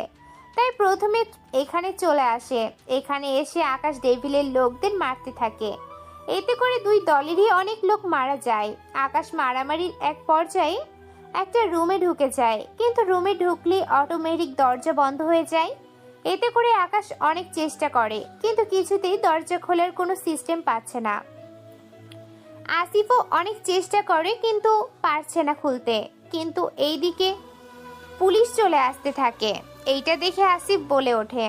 তাই প্রথমে এখানে চলে আসে। এখানে এসে আকাশ ডেভিলের লোকদের মারতে থাকে। এতে করে দুই দলেরই অনেক লোক মারা যায়। আকাশ মারামারির এক পর্যায়ে একটা রুমে ঢুকে যায়, কিন্তু রুমে ঢুকলেই অটোমেটিক দরজা বন্ধ হয়ে যায়। এতে করে আকাশ অনেক চেষ্টা করে, কিন্তু কিছুতেই দরজা খোলার কোনো সিস্টেম পাচ্ছে না। আসিফও অনেক চেষ্টা করে, কিন্তু পারছে না খুলতে। কিন্তু এইদিকে পুলিশ চলে আসতে থাকে। এইটা দেখে আসিফ বলে ওঠে,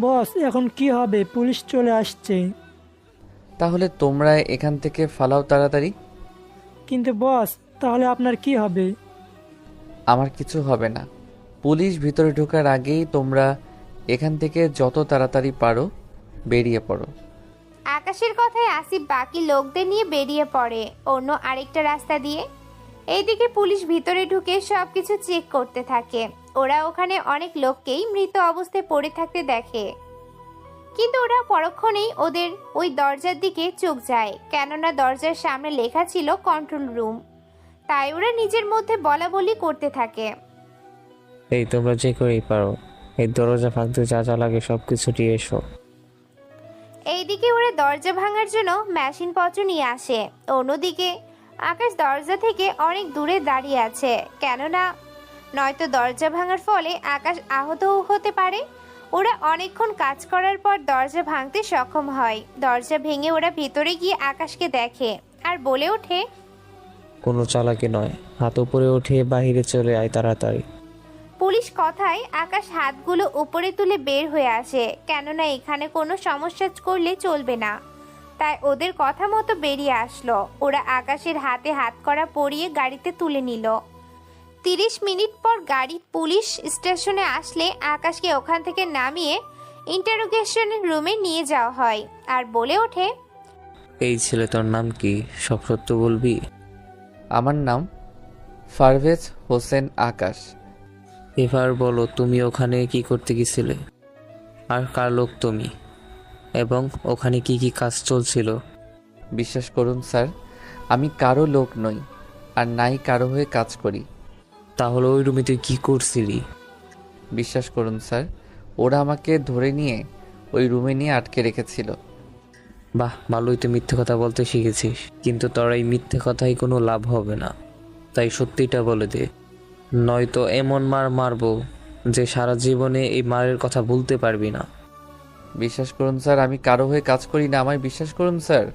বস এখন কি হবে, পুলিশ চলে আসছে। তাহলে তোমরা এখান থেকে ফালাও তাড়াতাড়ি। কিন্তু বস তাহলে আপনার কি হবে? আমার কিছু হবে না। পুলিশ ভিতরে ঢোকার আগেই তোমরা এখান থেকে যত তাড়াতাড়ি পারো বেরিয়ে পড়ো। আকাশের কথায় আসিফ বাকি লোকদের নিয়ে বেরিয়ে পড়ে অন্য আরেকটা রাস্তা দিয়ে। এইদিকে পুলিশ ভিতরে ঢুকে সবকিছু চেক করতে থাকে। ওরা ওখানে অনেক লোককেই মৃত অবস্থায় পড়ে থাকতে দেখে, কিন্তু ওরা পরক্ষণেই ওদের ওই দরজার দিকে চোখ যায়, কেননা দরজার সামনে লেখা ছিল কন্ট্রোল রুম। তাই ওরা নিজের মধ্যে বলা বলি করতে থাকে। এই তোমরা যে করেই পারো, এই দরজা ভাঙতে যা যা লাগে সব কিছু নিয়ে এসো। এইদিকে ওরা দরজা ভাঙার জন্য মেশিনপত্র নিয়ে আসে। অন্যদিকে আকাশ দরজা থেকে অনেক দূরে দাঁড়িয়ে আছে, কেননা নয়তো দরজা ভাঙার ফলে আকাশ আহতও হতে পারে। ওরা অনেকক্ষণ কাজ করার পর দরজা ভাঙতে সক্ষম হয়। দরজা ভেঙে ওরা ভিতরে গিয়ে আকাশকে দেখে আর বলে ওঠে, কোনো চালাকি নয়, হাত উপরে উঠে বাহিরে চলে আয় তাড়াতাড়ি। পুলিশ কথায় আকাশ হাতগুলো উপরে তুলে বের হয়ে আসে, কেননা এখানে কোনো সমস্যা করলে চলবে না। তাই ওদের কথা মতো বেরিয়ে আসলো। ওরা আকাশের হাতে হাত করা পরিয়ে গাড়িতে তুলে নিল। 30 মিনিট পর গাড়ি পুলিশ স্টেশনে আসলে আকাশকে ওখান থেকে নামিয়ে ইন্টারোগেশন রুমে নিয়ে যাওয়া হয় আর বলে ওঠে, এই ছেলে তোর নাম কি, সব সত্য বলবি? আমার নাম পারভেজ হোসেন আকাশ। এবার বলো তুমি ওখানে কি করতে গেছিলে, আর কার লোক তুমি, এবং ওখানে কি কি কাজ চলছিল? বিশ্বাস করুন স্যার, আমি কারো লোক নই, আর নাই কারো হয়ে কাজ করি। তাহলে ওই রুমে তুই কি করছিলি? বিশ্বাস করুন স্যার, ওরা আমাকে ধরে নিয়ে ওই রুমে নিয়ে আটকে রেখেছিল। বাহ, ভালোই তো মিথ্যে কথা বলতে শিখেছিস, কিন্তু তোর এই মিথ্যে কথাই কোনো লাভ হবে না। তাই সত্যিটা বলে দে, নয়তো এমন মার মারবো যে সারা জীবনে এই মারের কথা ভুলতে পারবি না। বিশ্বাস করুন স্যার, আমি কারো হয়ে কাজ করি না, আমায় বিশ্বাস করুন স্যার।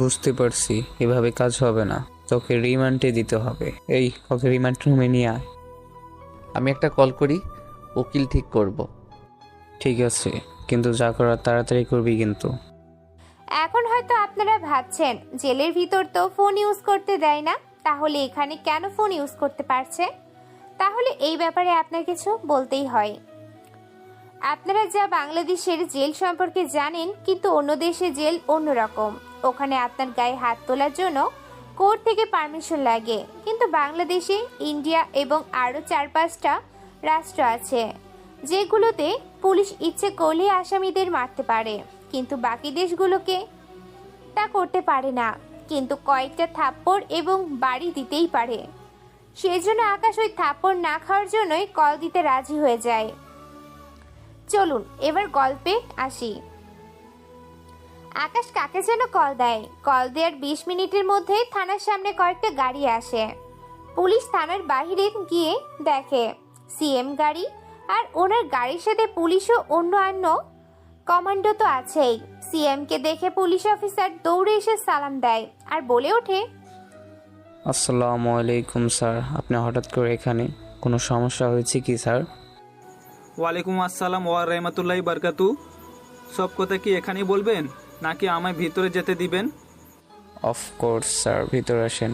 বুঝতে পারছি, এভাবে কাজ হবে না, তোকে রিমান্ডে দিতে হবে। এই ওকে রিমান্ড রুমে নিয়ে আয়। আমি একটা কল করি, উকিল ঠিক করব। ঠিক আছে, কিন্তু যা করার তাড়াতাড়ি করবি কিন্তু। এখন হয়তো আপনারা ভাবছেন জেলের ভিতর তো ফোন ইউজ করতে দেয় না, তাহলে এখানে কেন ফোন ইউজ করতে পারছে? তাহলে এই ব্যাপারে আপনার কিছু বলতেই হয়। আপনারা যা বাংলাদেশের জেল সম্পর্কে জানেন, কিন্তু অন্য দেশে জেল অন্যরকম। ওখানে আপনার গায়ে হাত তোলার জন্য কোর্ট থেকে পারমিশন লাগে, কিন্তু বাংলাদেশে, ইন্ডিয়া এবং আরও 4-5টা রাষ্ট্র আছে যেগুলোতে পুলিশ ইচ্ছে করলে আসামিদের মারতে পারে, কিন্তু বাকি দেশগুলোকে তা করতে পারে না, কিন্তু কয়েকটা থাপ্পড় এবং বাড়ি দিতেই পারে। সেজন্য আকাশ ওই থাপ্পড় না খাওয়ার জন্যই কল দিতে রাজি হয়ে যায়। চলুন এবার গল্পে আসি। আকাশ কাকে যেন কল দেয়। কল দেওয়ার 20 মিনিটের মধ্যে থানার সামনে কয়েকটা গাড়ি আসে। পুলিশ থানার বাহিরে গিয়ে দেখে সিএম গাড়ি, আর ওনার গাড়ির সাথে পুলিশ ও অন্য কমান্ডো তো আছেই। সিএমকে দেখে পুলিশ অফিসার দৌড়ে এসে সালাম দেয় আর বলে ওঠে, আসসালামু আলাইকুম স্যার, আপনি হঠাৎ করে এখানে, কোনো সমস্যা হয়েছে কি স্যার? ওয়ালাইকুম আসসালাম ওয়া রাহমাতুল্লাহি বারকাতু। সব কথা কি এখানেই বলবেন, নাকি আমায় ভিতরে যেতে দিবেন? অফকোর্স স্যার, ভিতরে আসেন।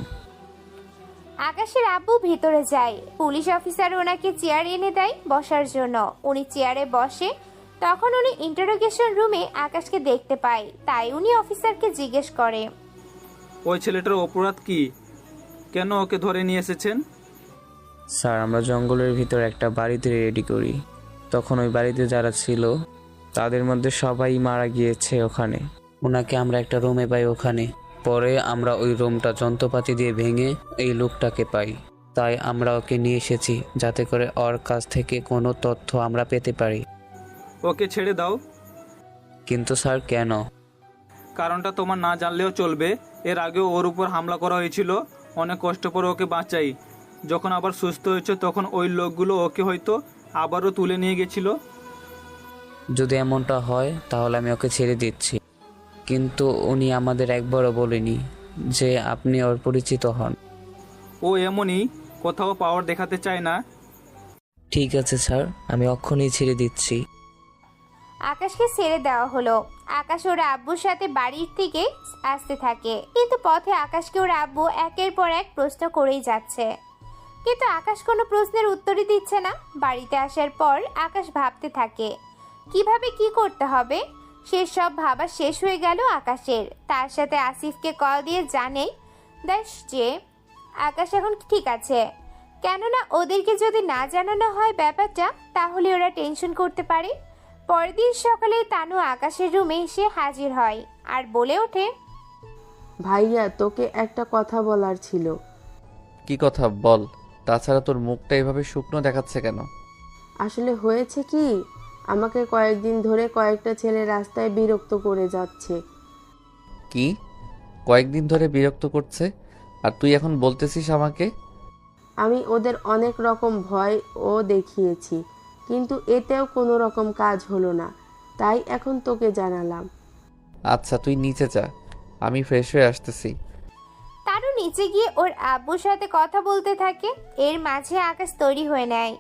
আকাশের আব্বু ভিতরে যায়। পুলিশ অফিসার ওনাকে চেয়ার এনে দেয় বসার জন্য। উনি চেয়ারে বসে। তখন উনি ইন্টারোগেশন রুমে আকাশকে দেখতে পায়, তাই উনি অফিসারকে জিজ্ঞেস করে, ওই ছেলেটার অপরাধ কি, কেন ওকে ধরে নিয়ে এসেছেন? স্যার, আমরা জঙ্গলের ভিতর একটা বাড়িতে রেডি করি, তখন ওই বাড়িতে যারা ছিল তাদের মধ্যে সবাই মারা গিয়েছে ওখানে। ওনাকে আমরা একটা রুমে পাই ওখানে। পরে আমরা ওই রুমটা যন্ত্রপাতি দিয়ে ভেঙে এই লোকটাকে পাই। তাই আমরা ওকে নিয়ে এসেছি, যাতে করে ওর কাছ থেকে কোনো তথ্য আমরা পেতে পারি। ওকে ছেড়ে দাও। কিন্তু স্যার কেন? কারণটা তোমার না জানলেও চলবে। এর আগেও ওর উপর হামলা করা হয়েছিল, অনেক কষ্ট করে ওকে বাঁচাই, যখন আবার সুস্থ হয়েছে তখন ওই লোকগুলো ওকে হয়তো আবারও তুলে নিয়ে গেছিল। যদি এমনটা হয় তাহলে আমি ওকে ছেড়ে দিচ্ছি, কিন্তু উনি আমাদের একবারও বলেনি যে আপনি ওর পরিচিত হন। ও এমনই, কোথাও পাওয়ার দেখাতে চায় না। ঠিক আছে স্যার, আমি অক্ষণই ছেড়ে দিচ্ছি। আকাশকে ছেড়ে দেওয়া হলো। আকাশ ওর আব্বুর সাথে বাড়ির থেকে আসতে থাকে, কিন্তু পথে আকাশকে ওর আব্বু একের পর এক প্রশ্ন করেই যাচ্ছে, কিন্তু আকাশ কোনো প্রশ্নের উত্তরই দিচ্ছে না। বাড়িতে আসার পর আকাশ ভাবতে থাকে কিভাবে কি করতে হবে। সে সব ভাবা শেষ হয়ে গেল আকাশের। তার সাথে আসিফকে কল দিয়ে জানে যে আকাশ এখন ঠিক আছে, কেননা ওদেরকে যদি না জানানো হয় ব্যাপারটা তাহলে ওরা টেনশন করতে পারে। পরের দিন সকালে তানু আকাশের রুমে এসে হাজির হয় আর বলে ওঠে, ভাইয়া তোকে একটা কথা বলার ছিল। কি কথা বল, তাছাড়া তোর মুখটা এভাবে শুকনো দেখাচ্ছে কেন? আসলে হয়েছে কি, আমাকে কয়েকদিন ধরে কয়েকটা ছেলে রাস্তায় বিরক্ত করে যাচ্ছে। কি কয়েকদিন ধরে বিরক্ত করছে, আর তুই এখন বলতেছিস আমাকে? আমি ওদের অনেক রকম ভয় ও দেখিয়েছি, কিন্তু এতেও কোনো রকম কাজ হলো না, তাই এখন তোকে জানালাম। আচ্ছা তুই নিচে যা, আমি ফ্রেশ হয়ে আসতেছি। তানু নিচে গিয়ে ওর আব্বুর সাথে কথা বলতে থাকে। এর মাঝে আকাশ তৈরি হয়ে নেয়।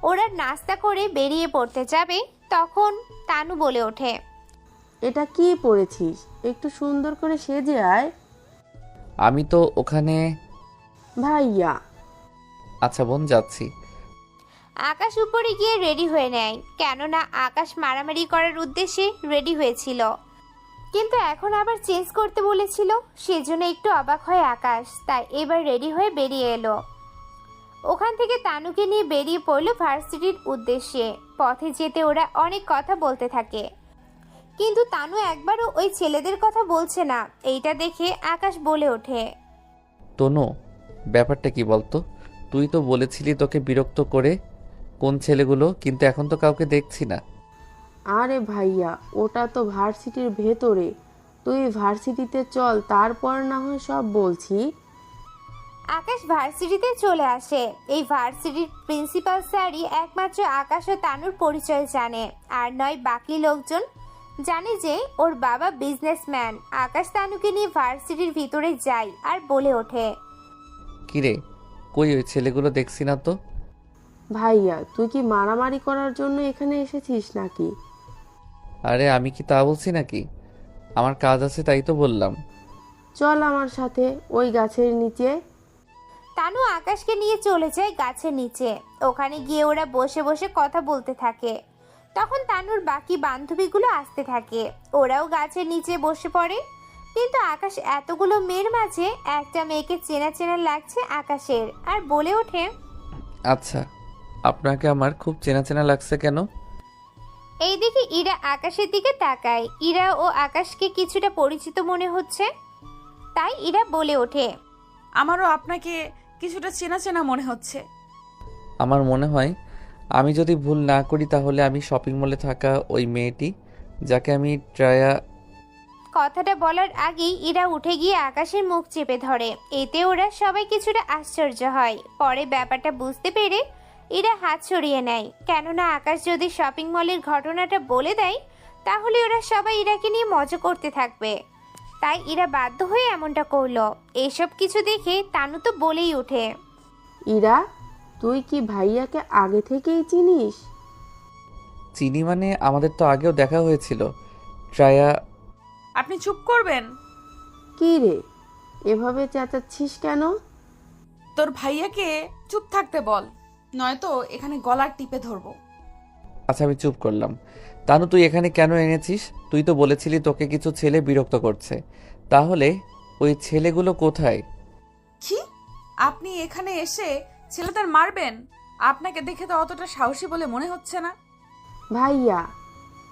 ওরা নাস্তা করে বেরিয়ে পড়তে যাবে, তখন তানু বলে ওঠে, এটা কি পড়েছিস? একটু সুন্দর করে সেজে আয়। আমি তো ওখানে। ভাইয়া। আচ্ছা বোন, যাচ্ছি। আকাশ উপরে গিয়ে রেডি হয়ে নেয়, কেননা আকাশ মারামারি করার উদ্দেশ্যে রেডি হয়েছিল, কিন্তু এখন আবার চেঞ্জ করতে বলেছিল। সেজন্য একটু অবাক হয় আকাশ, তাই এবার রেডি হয়ে বেরিয়ে এলো। ওখান থেকে তানুকে নিয়ে বেরিয়ে পড়লো ভার্সিটির উদ্দেশ্যে। পথে যেতে ওরা অনেক কথা বলতে থাকে, কিন্তু তানু একবারও ওই ছেলেদের কথা বলছে না। এইটা দেখে আকাশ বলে ওঠে, তনু, ব্যাপারটা কি বলতো? তুই তো বলেছিলি তোকে বিরক্ত করে কোন ছেলেগুলো, কিন্তু এখন তো কাউকে দেখছি না। আরে ভাইয়া, ওটা তো ভার্সিটির ভেতরে, তুই ভার্সিটিতে চল, তারপর না হয় সব বলছি। আকাশ ভার্সিটিতে চলে আসে। এই ভার্সিটির প্রিন্সিপাল স্যারই একমাত্র আকাশ ও তানুর পরিচয় জানে, আর নয় বাকি লোকজন জানে যে ওর বাবা বিজনেসম্যান। আকাশ তানুকে নিয়ে ভার্সিটির ভিতরে যায় আর বলে ওঠে, কিরে, কই ওই ছেলেগুলো দেখছি না তো? ভাইয়া, তুই কি মারামারি করার জন্য এখানে এসেছিস নাকি? আরে আমি কি তা বলছি নাকি? আমার কাজ আছে তাই তো বললাম। চল আমার সাথে ওই গাছের নিচে। তানু আকাশকে নিয়ে চলে যায় গাছের নিচে। ওখানে গিয়ে ওরা বসে বসে কথা বলতে থাকে। তখন তানুর বাকি বান্ধবীগুলো আসতে থাকে, ওরাও গাছের নিচে বসে পড়ে। কিন্তু আকাশ এতগুলো মেয়ের মাঝে একটা মেয়েকে চেনা চেনা লাগছে আকাশের, আর বলে ওঠে, আচ্ছা, আপনাকে আমার খুব চেনা চেনা লাগছে কেন? এইদিকে ইরা আকাশের দিকে তাকায়। ইরা ও আকাশকে কিছুটা পরিচিত মনে হচ্ছে, তাই ইরা বলে ওঠে, আমারও আপনাকে কিছুটা চেনা চেনা মনে হচ্ছে। আমার মনে হয় আমি যদি ভুল না করি তাহলে আমি শপিং মলে থাকা ওই মেয়েটি, যাকে আমি ট্রায়া। কথাটা বলার আগেই ইরা উঠে গিয়ে আকাশের মুখ চেপে ধরে। এতে ওরা সবাই কিছুটা আশ্চর্য হয়। পরে ব্যাপারটা বুঝতে পেরে ইরা হাত সরিয়ে নেয়, কেননা আকাশ যদি শপিং মলের ঘটনাটা বলে দেয় তাহলে ওরা সবাই ইরাকে নিয়ে মজা করতে থাকবে। তাই ইরা বাধ্য হয়ে এমনটা করলো। এসব কিছু দেখে তানু তো বলেই ওঠে, ইরা, তুই কি ভাইয়াকে আগে থেকেই চিনিস? চিনি মানে আমাদের তো আগেও দেখা হয়েছিল। ট্রায়া। আপনি চুপ করবেন? কি রে, এভাবে চেঁচাচ্ছিস কেন? তোর ভাইয়াকে চুপ থাকতে বল, নয়তো এখানে গলার টিপে ধরবো। আচ্ছা আমি চুপ করলাম। তানু, তুই এখানে কেন এনেছিস? তুই তো বলেছিলি তোকে কিছু ছেলে বিরক্ত করছে, তাহলে ওই ছেলেগুলো কোথায়? কি? আপনি এখানে এসে ছেলেদের মারবেন? আপনাকে দেখে তো অতটা সাহসী বলে মনে হচ্ছে না। ভাইয়া,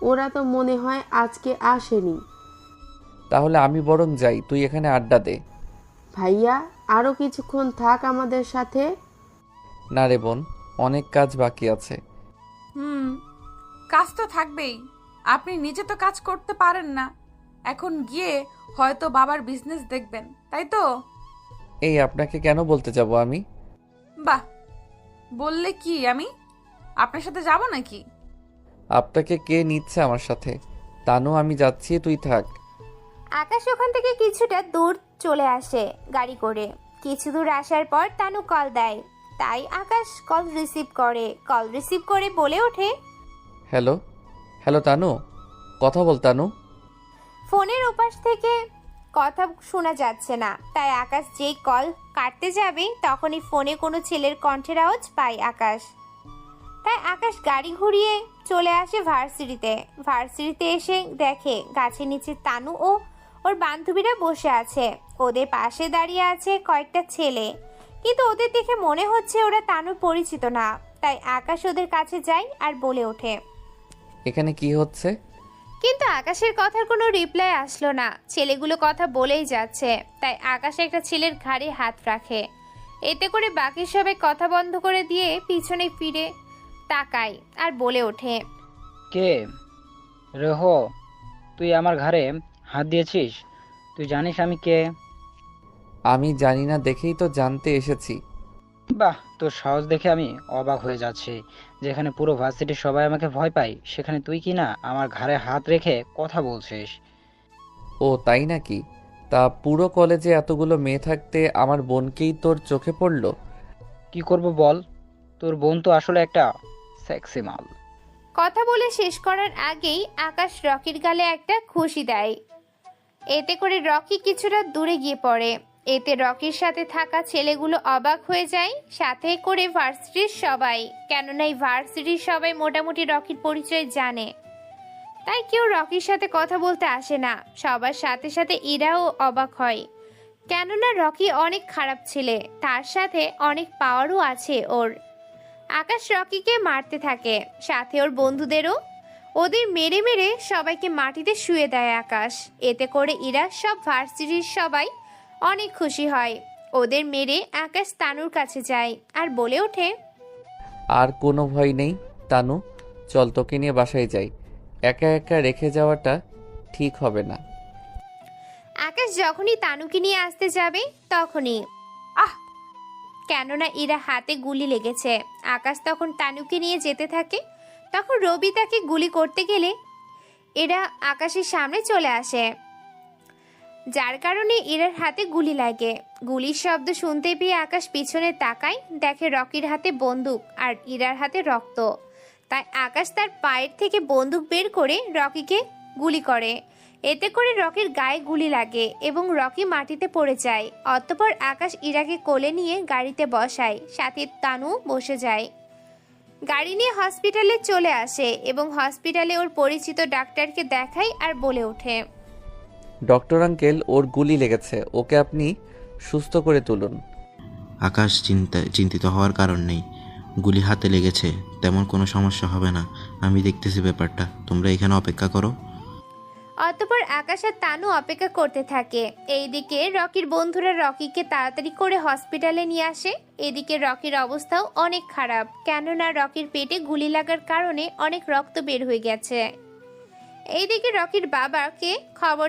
ওরা তো মনে হয় আজকে আসেনি। তাহলে আমি বরং যাই, তুই এখানে আড্ডা দে। ভাইয়া, আরো কিছুক্ষণ থাক আমাদের সাথে। না রে বোন, অনেক কাজ বাকি আছে। কাজ তো থাকবেই। আপনি নিজে তো কাজ করতে পারেন না, এখন গিয়ে হয়তো বাবার বিজনেস দেখবেন, তাই তো? এই আপনাকে কেন বলতে যাব আমি? বাহ, বললে কি আমি আপনার সাথে যাব নাকি? আপনাকে কে নিচ্ছে আমার সাথে? তানু, আমি যাচ্ছি, তুই থাক। আকাশ ওখান থেকে কিছুটা দূর চলে আসে গাড়ি করে। কিছু দূর আসার পর তানু কল দেয়, তাই আকাশ কল রিসিভ করে বলে ওঠে, হ্যালো হ্যালো তানু, কথা বল তানু। ফোনের ওপাশ থেকে কথা শোনা যাচ্ছে না, তাই আকাশ যেই কল কাটতে যাবে তখনই ফোনে কোনো ছেলের কণ্ঠের আওয়াজ পায় আকাশ। তাই আকাশ গাড়ি ঘুরিয়ে চলে আসে ভার্সিটিতে এসে দেখে গাছের নিচে তানু ও ওর বান্ধবীরা বসে আছে। ওদের পাশে দাঁড়িয়ে আছে কয়েকটা ছেলে, কিন্তু ওদের দেখে মনে হচ্ছে ওরা তানুর পরিচিত না। তাই আকাশ ওদের কাছে যায় আর বলে ওঠে, এখানে কি হচ্ছে? কিন্তু আকাশের কথার কোনো রিপ্লাই আসলো না। ছেলেগুলো কথা বলেই যাচ্ছে, তাই আকাশ একটা ছেলের ঘাড়ে হাত রাখে। এতে করে বাকি সবাই কথা বন্ধ করে দিয়ে পিছনে ফিরে তাকায় আর বলে ওঠে, কে রেহো, তুই আমার ঘাড়ে হাত দিয়েছিস? তুই জানিস আমি কে? আমি জানি না দেখেই তো জানতে এসেছি। বাহ, তোর সাহস দেখে আমি অবাক হয়ে যাচ্ছি। যেখানে পুরো ভার্সিটির সবাই আমাকে ভয় পায়, সেখানে তুই কি না আমার ঘাড়ে হাত রেখে কথা বলছিস? ও তাই নাকি? তা পুরো কলেজে এতগুলো মেয়ে থাকতে আমার বোনকেই তোর চোখে পড়লো? কি করব বল, তোর বোন তো আসলে একটা সেক্সি মাল। কথা বলে শেষ করার আগেই আকাশ রকির গালে একটা খুশি দেয়। এতে করে রকি কিছুটা দূরে গিয়ে পড়ে। এতে রকির সাথে থাকা ছেলেগুলো অবাক হয়ে যায়, সাথে করে ভার্সিটির সবাই। কেননা এই ভার্সিটির সবাই মোটামুটি রকির পরিচয় জানে, তাই কেউ রকির সাথে কথা বলতে আসে না। সবার সাথে সাথে ইরাও অবাক হয়, কেননা রকি অনেক খারাপ ছেলে, তার সাথে অনেক পাওয়ারও আছে ওর। আকাশ রকিকে মারতে থাকে, সাথে ওর বন্ধুদেরও। ওদের মেরে মেরে সবাইকে মাটিতে শুয়ে দেয় আকাশ। এতে করে ইরা সব ভার্সিটির সবাই অনেক খুশি হয়। ওদের মেরে আকাশ তানুর কাছে যায় আর বলে ওঠে, আর কোনো ভয় নেই তানু, চল তোকে নিয়ে বাসায় যাই। একা একা রেখে যাওয়াটা ঠিক হবে না। আকাশ যখনই তানুকে নিয়ে আসতে যাবে তখনই কেননা ইরা হাতে গুলি লেগেছে। আকাশ তখন তানুকে নিয়ে যেতে থাকে, তখন রবি তাকে গুলি করতে গেলে এরা আকাশের সামনে চলে আসে, যার কারণে ইরার হাতে গুলি লাগে। গুলির শব্দ শুনতে পেয়ে আকাশ পিছনে তাকায়, দেখে রকির হাতে বন্দুক আর ইরার হাতে রক্ত। তাই আকাশ তার পায়ের থেকে বন্দুক বের করে রকিকে গুলি করে। এতে করে রকির গায়ে গুলি লাগে এবং রকি মাটিতে পড়ে যায়। অতঃপর আকাশ ইরাকে কোলে নিয়ে গাড়িতে বসায়, সাথে তানু বসে যায়। গাড়ি নিয়ে হসপিটালে চলে আসে এবং হসপিটালে ওর পরিচিত ডাক্তারকে দেখায় আর বলে ওঠে, ডক্টর আঙ্কেল, ওর গুলি লেগেছে, ওকে আপনি সুস্থ করে তুলুন। আকাশ চিন্তিত হওয়ার কারণ নেই। গুলি হাতে লেগেছে, তেমন কোনো সমস্যা হবে না। আমি দেখতেছি ব্যাপারটা, তোমরা এখানে অপেক্ষা করো। অতঃপর আকাশ আর তানু অপেক্ষা করতে থাকে। এইদিকে রকির বন্ধুরা রকিকে তাড়াতাড়ি করে হসপিটালে নিয়ে আসে। এদিকে রকির অবস্থাও অনেক খারাপ, কেননা রকির পেটে গুলি লাগার কারণে অনেক রক্ত বের হয়ে গেছে। এইদিকে রকির বাবাকে খবর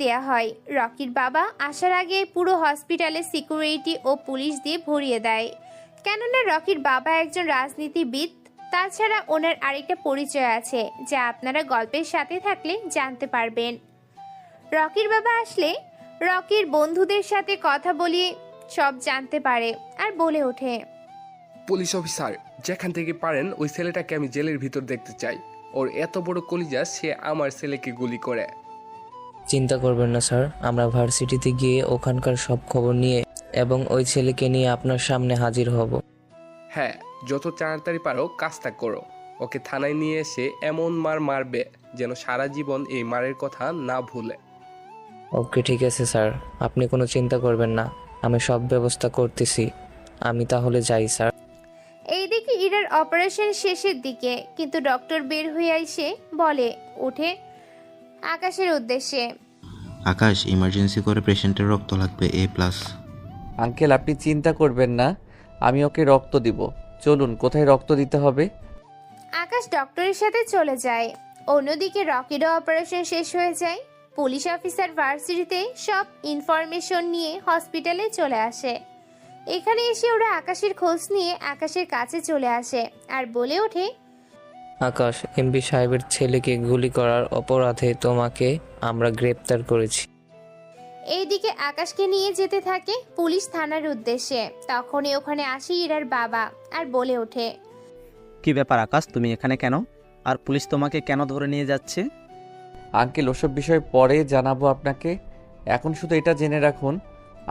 দেয়া হয়। রকির বাবা আসার আগে পুরো হসপিটালে সিকিউরিটি ও পুলিশ দিয়ে ভরিয়ে দেয়, কেননা রকির বাবা একজন রাজনীতিবিদ। তাছাড়া ওনার আরেকটা পরিচয় আছে, যা আপনারা গল্পের সাথে থাকলে জানতে পারবেন। রকির বাবা আসলে রকির বন্ধুদের সাথে কথা বলিয়ে সব জানতে পারে আর বলে ওঠে, পুলিশ অফিসার, যেখান থেকে পারেন ওই ছেলেটাকে আমি জেলের ভিতর দেখতে চাই। ওর এত বড় কলিজা, সে আমার ছেলেকে গুলি করে। চিন্তা করবেন না স্যার, আমরা ভার্সিটিতে গিয়ে ওখানকার সব খবর নিয়ে এবং ওই ছেলেকে নিয়ে আপনার সামনে হাজির হব। হ্যাঁ, যত তাড়াতাড়ি পারো কাজটা করো। ওকে থানায় নিয়ে এসে এমন মার মারবে যেন সারা জীবন এই মারের কথা না ভুলে। ওকে ঠিক আছে স্যার, আপনি কোনো চিন্তা করবেন না, আমি সব ব্যবস্থা করতেছি। আমি তাহলে যাই স্যার। এইদিকে ইরার অপারেশন শেষের দিকে, কিন্তু ডক্টর বের হয়ে এসে বলে ওঠে আকাশের উদ্দেশ্যে, আকাশ, ইমার্জেন্সি করে পেশেন্টের রক্ত লাগবে A+। আঙ্কেল, আপনি চিন্তা করবেন না, আমি ওকে রক্ত দিব। চলুন, কোথায় রক্ত দিতে হবে? আকাশ ডক্টরের সাথে চলে যায়। অন্যদিকে রকিরও অপারেশন শেষ হয়ে যায়। পুলিশ অফিসার ভার্সিটিতে সব ইনফরমেশন নিয়ে হসপিটালে চলে আসে। এখানে এসে ওরা আকাশের খোঁজ নিয়ে আকাশের কাছে চলে আসে আর বলে ওঠে, আকাশ, এমপি সাহেবের ছেলেকে গুলি করার অপরাধে তোমাকে আমরা গ্রেপ্তার করেছি। এইদিকে আকাশকে নিয়ে যেতে থাকে পুলিশ থানার উদ্দেশ্যে। তখনই ওখানে আসে ইরার বাবা আর বলে ওঠে, কি ব্যাপার আকাশ, তুমি এখানে কেন? আর পুলিশ তোমাকে কেন ধরে নিয়ে যাচ্ছে? আঙ্কেল, ওসব বিষয় পরে জানাবো আপনাকে। এখন শুধু এটা জেনে রাখুন,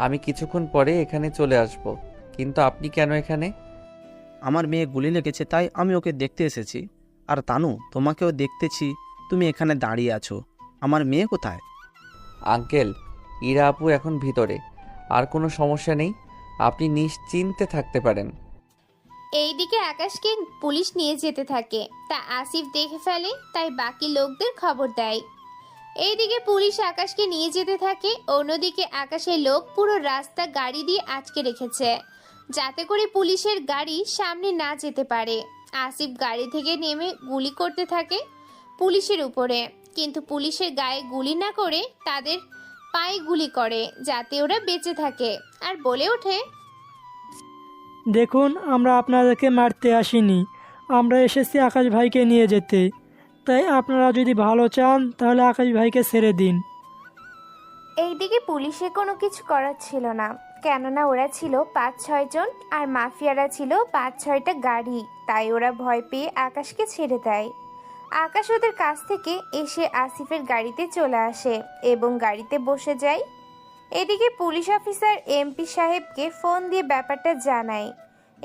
আমি কিছুক্ষণ পরে এখানে চলে আসব। কিন্তু আপনি কেন এখানে? আমার মেয়ে গুলি লেগেছে, তাই আমি ওকে দেখতে এসেছি। আর তানু, তোমাকেও দেখতেছি তুমি এখানে দাঁড়িয়ে আছো। আমার মেয়ে কোথায়? আঙ্কেল, ইরা আপু এখন ভিতরে, আর কোনো সমস্যা নেই, আপনি নিশ্চিন্তে থাকতে পারেন। এইদিকে আকাশকে পুলিশ নিয়ে যেতে থাকে। তা আসিফ দেখে ফেলে, তাই বাকি লোকদের খবর দেয়। এইদিকে পুলিশ আকাশকে নিয়ে যেতে থাকে। অন্যদিকে আকাশের লোক পুরো রাস্তা গাড়ি দিয়ে আটকে রেখেছে, যাতে করে পুলিশের গাড়ি সামনে না যেতে পারে। আসিফ গাড়ি থেকে নেমে গুলি করতে থাকে পুলিশের উপরে, কিন্তু পুলিশের গায়ে গুলি না করে তাদের পায়ে গুলি করে, যাতে ওরা বেঁচে থাকে। আর বলে ওঠে, দেখুন, আমরা আপনাদেরকে মারতে আসিনি, আমরা এসেছি আকাশ ভাইকে নিয়ে যেতে। তাই আপনারা যদি ভালো চান তাহলে আকাশ ভাইকে ছেড়ে দিন। এইদিকে পুলিশের কোনো কিছু করার ছিল না, কেননা ওরা ছিল 5-6 জন আর মাফিয়ারা ছিল 5-6টা গাড়ি। তাই ওরা ভয় পেয়ে আকাশকে ছেড়ে দেয়। আকাশ ওদের কাছ থেকে এসে আসিফের গাড়িতে চলে আসে এবং গাড়িতে বসে যায়। এদিকে পুলিশ অফিসার এমপি সাহেবকে ফোন দিয়ে ব্যাপারটা জানায়।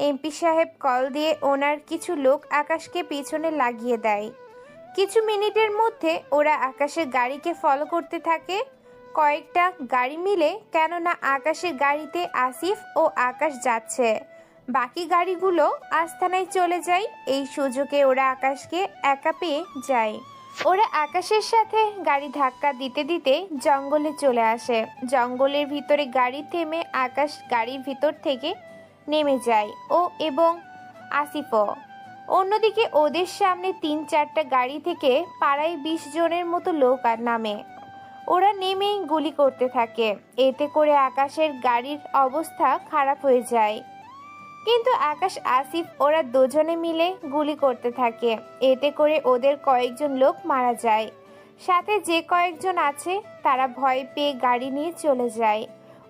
এমপি সাহেব কল দিয়ে ওনার কিছু লোক আকাশকে পিছনে লাগিয়ে দেয়। কিছু মিনিটের মধ্যে ওরা আকাশের গাড়িকে ফলো করতে থাকে, কয়েকটা গাড়ি মিলে, কেননা আকাশের গাড়িতে আসিফ ও আকাশ যাচ্ছে। বাকি গাড়িগুলো আস্তানায় চলে যায়। এই সুযোগে ওরা আকাশকে একা পেয়ে যায়। ওরা আকাশের সাথে গাড়ি ধাক্কা দিতে দিতে জঙ্গলে চলে আসে। জঙ্গলের ভিতরে গাড়ি থেমে আকাশ গাড়ির ভিতর থেকে নেমে যায় এবং আসিফও। অন্যদিকে ওদের সামনে 3-4টা গাড়ি থেকে পাড়ায় 20 জনের মতো লোক আর নামে। ওরা নেমেই গুলি করতে থাকে। এতে করে আকাশের গাড়ির অবস্থা খারাপ হয়ে যায়। কিন্তু আকাশ আসিফ ওরা দুজনে মিলে গুলি করতে থাকে। এতে করে ওদের কয়েকজন লোক মারা যায়। সাথে যে কয়েকজন আছে তারা ভয় পেয়ে গাড়ি নিয়ে চলে যায়।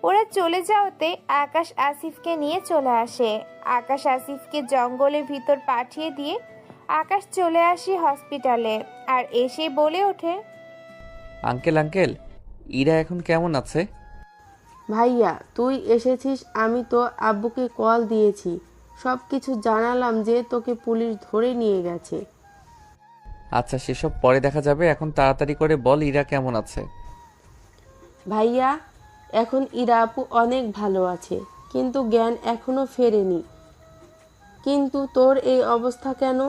ওরা চলে যাওয়াতে আকাশ আসিফকে নিয়ে চলে আসে। আকাশ আসিফকে জঙ্গলের ভিতর পাঠিয়ে দিয়ে আকাশ চলে আসে হসপিটালে আর এসে বলে ওঠে, আঙ্কেল, ইরা এখন কেমন আছে? ভাইয়া, তুই এসেছিস, আমি তো আব্বুকে কল দিয়েছি, সব কিছু জানালাম যে তোকে পুলিশ ধরে নিয়ে গেছে। আচ্ছা, সেসব পরে দেখা যাবে, এখন তাড়াতাড়ি করে বল ইরা কেমন আছে। ভাইয়া, এখন ইরা আপু অনেক ভালো আছে, কিন্তু জ্ঞান এখনো ফেরেনি। কিন্তু তোর এই অবস্থা কেন?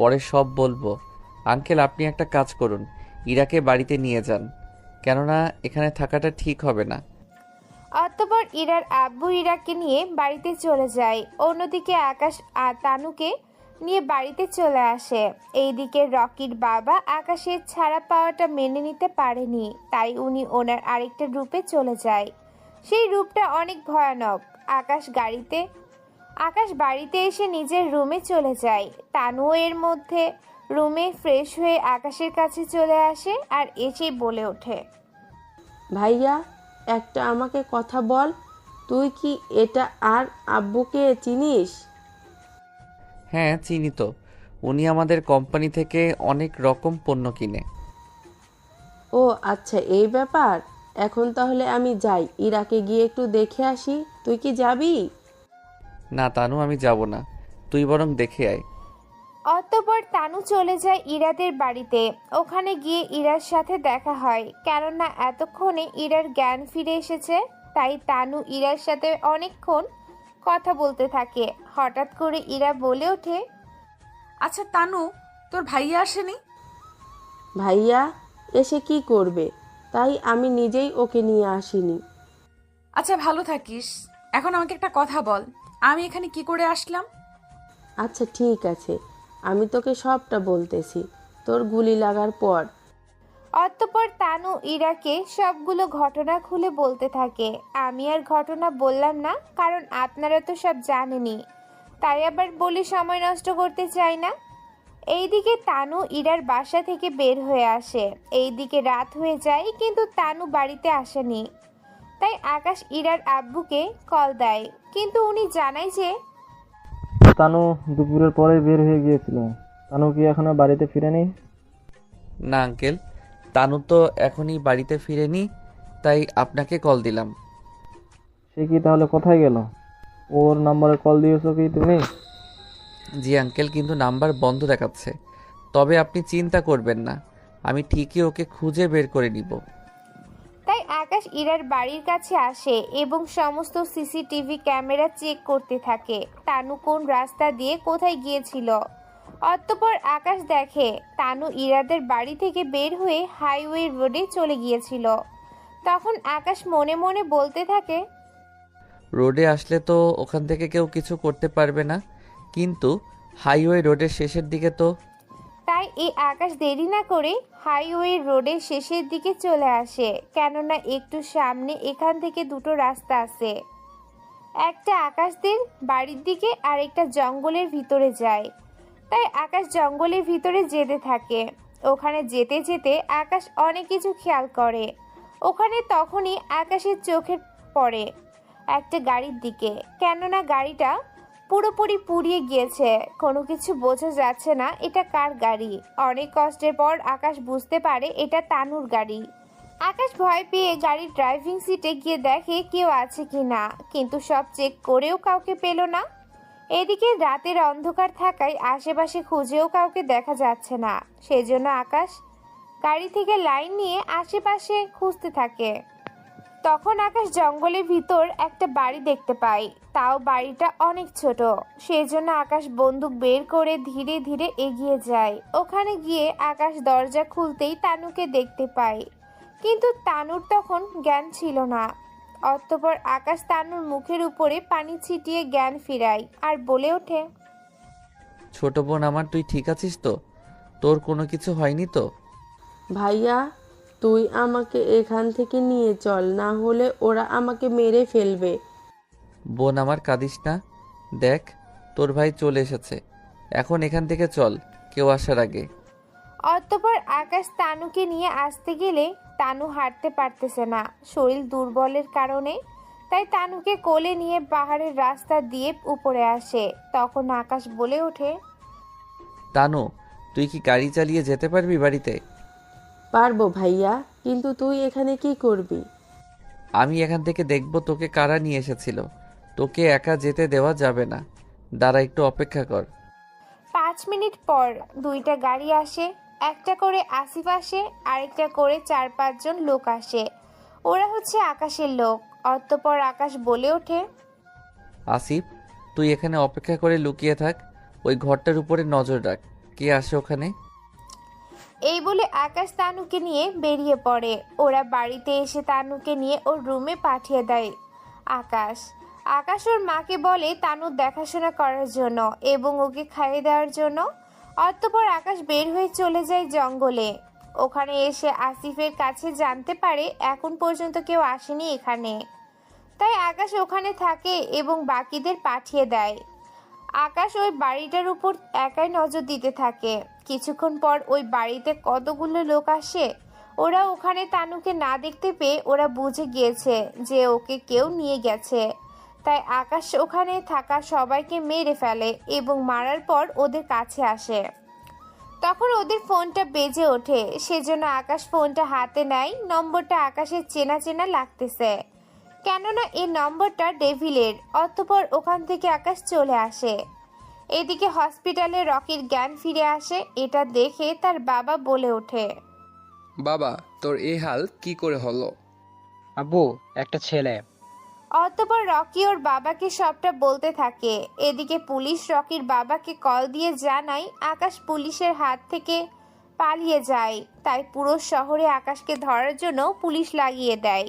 পরে সব বলবো। আঙ্কেল, আপনি একটা কাজ করুন, ইরাকে বাড়িতে নিয়ে যান, কেননা এখানে থাকাটা ঠিক হবে না। অতঃপর ইরার আব্বু ইরাকে নিয়ে বাড়িতে চলে যায়। অন্যদিকে আকাশ আর তানুকে নিয়ে বাড়িতে চলে আসে। এইদিকে রকির বাবা আকাশের ছাড়া পাওয়াটা মেনে নিতে পারেনি, তাই উনি ওনার আরেকটা রূপে চলে যায়। সেই রূপটা অনেক ভয়ানক। আকাশ বাড়িতে এসে নিজের রুমে চলে যায়। তানুও এর মধ্যে রুমে ফ্রেশ হয়ে আকাশের কাছে চলে আসে আর এসে বলে ওঠে, ভাইয়া, একটা আমাকে কথা বল, তুই কি এটা আর আব্বুকে চিনিস? হ্যাঁ, চিনি তো, উনি আমাদের কোম্পানি থেকে অনেক রকম পণ্য কিনে। ও আচ্ছা, এই ব্যাপার। এখন তাহলে আমি যাই, ইরাকে গিয়ে একটু দেখে আসি। তুই কি যাবি? না তানু, আমি যাব না, তুই বরং দেখে আয়। অতঃপর তানু চলে যায় ইরাদের বাড়িতে। ওখানে গিয়ে ইরার সাথে দেখা হয়, কেননা এতক্ষণে ইরার জ্ঞান ফিরে এসেছে। তাই তানু ইরার সাথে অনেকক্ষণ কথা বলতে থাকে। হঠাৎ করে ইরা বলে ওঠে, আচ্ছা তানু, তোর ভাইয়া আসেনি? ভাইয়া এসে কি করবে? তাই আমি নিজেই ওকে নিয়ে আসিনি। আচ্ছা, ভালো থাকিস। এখন আমাকে একটা কথা বল, আমি এখানে কি করে আসলাম? আচ্ছা ঠিক আছে, আমি তোকে সবটা বলতেছি। তোর গুলি লাগার পর অতঃপর তানু ইরাকে সবগুলো ঘটনা খুলে বলতে থাকে। আমি আর ঘটনা বললাম না, কারণ আপনারা তো সব জানেনই, তাই আবার বলে সময় নষ্ট করতে চাই না। এইদিকে তানু ইরার বাসা থেকে বের হয়ে আসে। এইদিকে রাত হয়ে যায়, কিন্তু তানু বাড়িতে আসেনি। তাই আকাশ ইরার আব্বুকে কল দেয়, কিন্তু উনি জানায় যে তানু দুপুরের পরে বের হয়ে গিয়েছিল। তানু কি এখনো বাড়িতে ফিরেনি? না আঙ্কেল, তানু তো এখনই বাড়িতে ফিরেনি, তাই আপনাকে কল দিলাম। সে কি তাহলে কোথায় গেল? ওর নম্বরে কল দিয়েছো কি তুমি? জি আঙ্কেল, কিন্তু নাম্বার বন্ধ দেখাচ্ছে। তবে আপনি চিন্তা করবেন না, আমি ঠিকই ওকে খুঁজে বের করে নিব। তাই আকাশ ইরার বাড়ির কাছে আসে এবং সমস্ত সিসিটিভি ক্যামেরা চেক করতে থাকে তানু কোন রাস্তা দিয়ে কোথায় গিয়েছিল। অতঃপর আকাশ দেখে তানু ইরাদের বাড়ি থেকে বের হয়ে হাইওয়ে রোডে চলে গিয়েছিল। তখন আকাশ মনে মনে বলতে থাকে, রোডে আসলে তো ওখান থেকে কেউ কিছু করতে পারবে না, কিন্তু হাইওয়ে রোডের শেষের দিকে তো। তাই এই আকাশ দেরি না করে হাইওয়ে রোডের শেষের দিকে চলে আসে, কেননা একটু সামনে এখান থেকে দুটো রাস্তা আছে। একটা আকাশদের বাড়ির দিকে আর একটা জঙ্গলের ভিতরে যায়। তাই আকাশ জঙ্গলের ভিতরে যেতে থাকে। ওখানে যেতে যেতে আকাশ অনেক কিছু খেয়াল করে। ওখানে তখনই আকাশের চোখে পড়ে একটা গাড়ির দিকে, কেননা গাড়িটা পুরোপুরি পুড়িয়ে গিয়েছে। কোনো কিছু বোঝা যাচ্ছে না এটা কার গাড়ি। অনেক কষ্টের পর আকাশ বুঝতে পারে এটা তানুর গাড়ি। আকাশ ভয় পেয়ে গাড়ির ড্রাইভিং সিটে গিয়ে দেখে কেউ আছে কি না, কিন্তু সব চেক করেও কাউকে পেল না। এদিকে রাতের অন্ধকার থাকায় আশেপাশে খুঁজেও কাউকে দেখা যাচ্ছে না। সেজন্য আকাশ গাড়ি থেকে লাইন নিয়ে আশেপাশে খুঁজতে থাকে। তখন আকাশ জঙ্গলের ভিতর একটা বাড়ি দেখতে পায়, তাও বাড়িটা অনেক ছোট। সেই জন্য আকাশ বন্দুক বের করে ধীরে ধীরে এগিয়ে যায়। ওখানে গিয়ে আকাশ দরজা খুলতেই তানুকে দেখতে পায়, কিন্তু তানুর তখন জ্ঞান ছিল না। অতঃপর আকাশ তানুর মুখের উপরে পানি ছিটিয়ে জ্ঞান ফিরায় আর বলে ওঠে, ছোট বোন আমার, তুই ঠিক আছিস তো? তোর কোনো কিছু হয়নি তো? ভাইয়া, তুই আমাকে এখান থেকে নিয়ে চল, না হলে ওরা আমাকে মেরে ফেলবে। বোন আমার, কাঁদিস না। দেখ, তোর ভাই চলে এসেছে। এখন এখান থেকে চল, কেউ আসার আগে। অতঃপর আকাশ তানুকে নিয়ে আসতে গেলে তানু হাঁটতে পারতেছে না শরীর দুর্বলের কারণে। তাই তানুকে কোলে নিয়ে পাহাড়ের রাস্তা দিয়ে উপরে আসে। তখন আকাশ বলে ওঠে, তানু, তুই কি গাড়ি চালিয়ে যেতে পারবি বাড়িতে? পারবো ভাইয়া, কিন্তু তুই এখানে কি করবি? আমি এখান থেকে দেখব তোকে কারা নিয়ে এসেছিল। তোকে একা যেতে দেওয়া যাবে না। দাঁড়া, একটু অপেক্ষা কর। 5 মিনিট পর দুইটা গাড়ি আসে। একটা করে আসিফ আসে, আরেকটা করে 4-5 জন লোক আসে। ওরা হচ্ছে আকাশের লোক। অতঃপর আকাশ বলে ওঠে, আসিফ, তুই এখানে অপেক্ষা করে লুকিয়ে থাক। ওই ঘরটার উপরে নজর রাখ, কে আসে ওখানে। এই বলে আকাশ তানুকে নিয়ে বেরিয়ে পড়ে। ওরা বাড়িতে এসে তানুকে নিয়ে ওর রুমে পাঠিয়ে দেয় আকাশ। আকাশ ওর মাকে বলে তানুর দেখাশোনা করার জন্য এবং ওকে খাইয়ে দেওয়ার জন্য। অতঃপর আকাশ বের হয়ে চলে যায় জঙ্গলে। ওখানে এসে আসিফের কাছে জানতে পারে এখন পর্যন্ত কেউ আসেনি এখানে। তাই আকাশ ওখানে থাকে এবং বাকিদের পাঠিয়ে দেয়। আকাশ ওই বাড়িটার উপর একাই নজর দিতে থাকে। কিছুক্ষণ পর ওই বাড়িতে কতগুলো লোক আসে। ওরা ওখানে তানুকে না দেখতে পেয়ে ওরা বুঝে গিয়েছে যে ওকে কেউ নিয়ে গেছে। তাই আকাশ ওখানে থাকা সবাইকে মেরে ফেলে এবং মারার পর ওদের কাছে আসে। তখন ওদের ফোনটা বেজে ওঠে। সেজন্য আকাশ ফোনটা হাতে নেয়। নম্বরটা আকাশের চেনা চেনা লাগতেছে, কেননা এই নম্বরটা ডেভিলের। অতঃপর ওখান থেকে আকাশ চলে আসে। এদিকে হসপিটালে রকির জ্ঞান ফিরে আসে। এটা দেখে তার বাবা বলে ওঠে, বাবা, তোর এই হাল কি করে হলো? আব্বু, একটা ছেলে। অতঃপর রকি ওর বাবাকে সবটা বলতে থাকে। এদিকে পুলিশ রকির বাবাকে কল দিয়ে জানায় আকাশ পুলিশের হাত থেকে পালিয়ে যায়। তাই পুরো শহরে আকাশকে ধরার জন্য পুলিশ লাগিয়ে দেয়।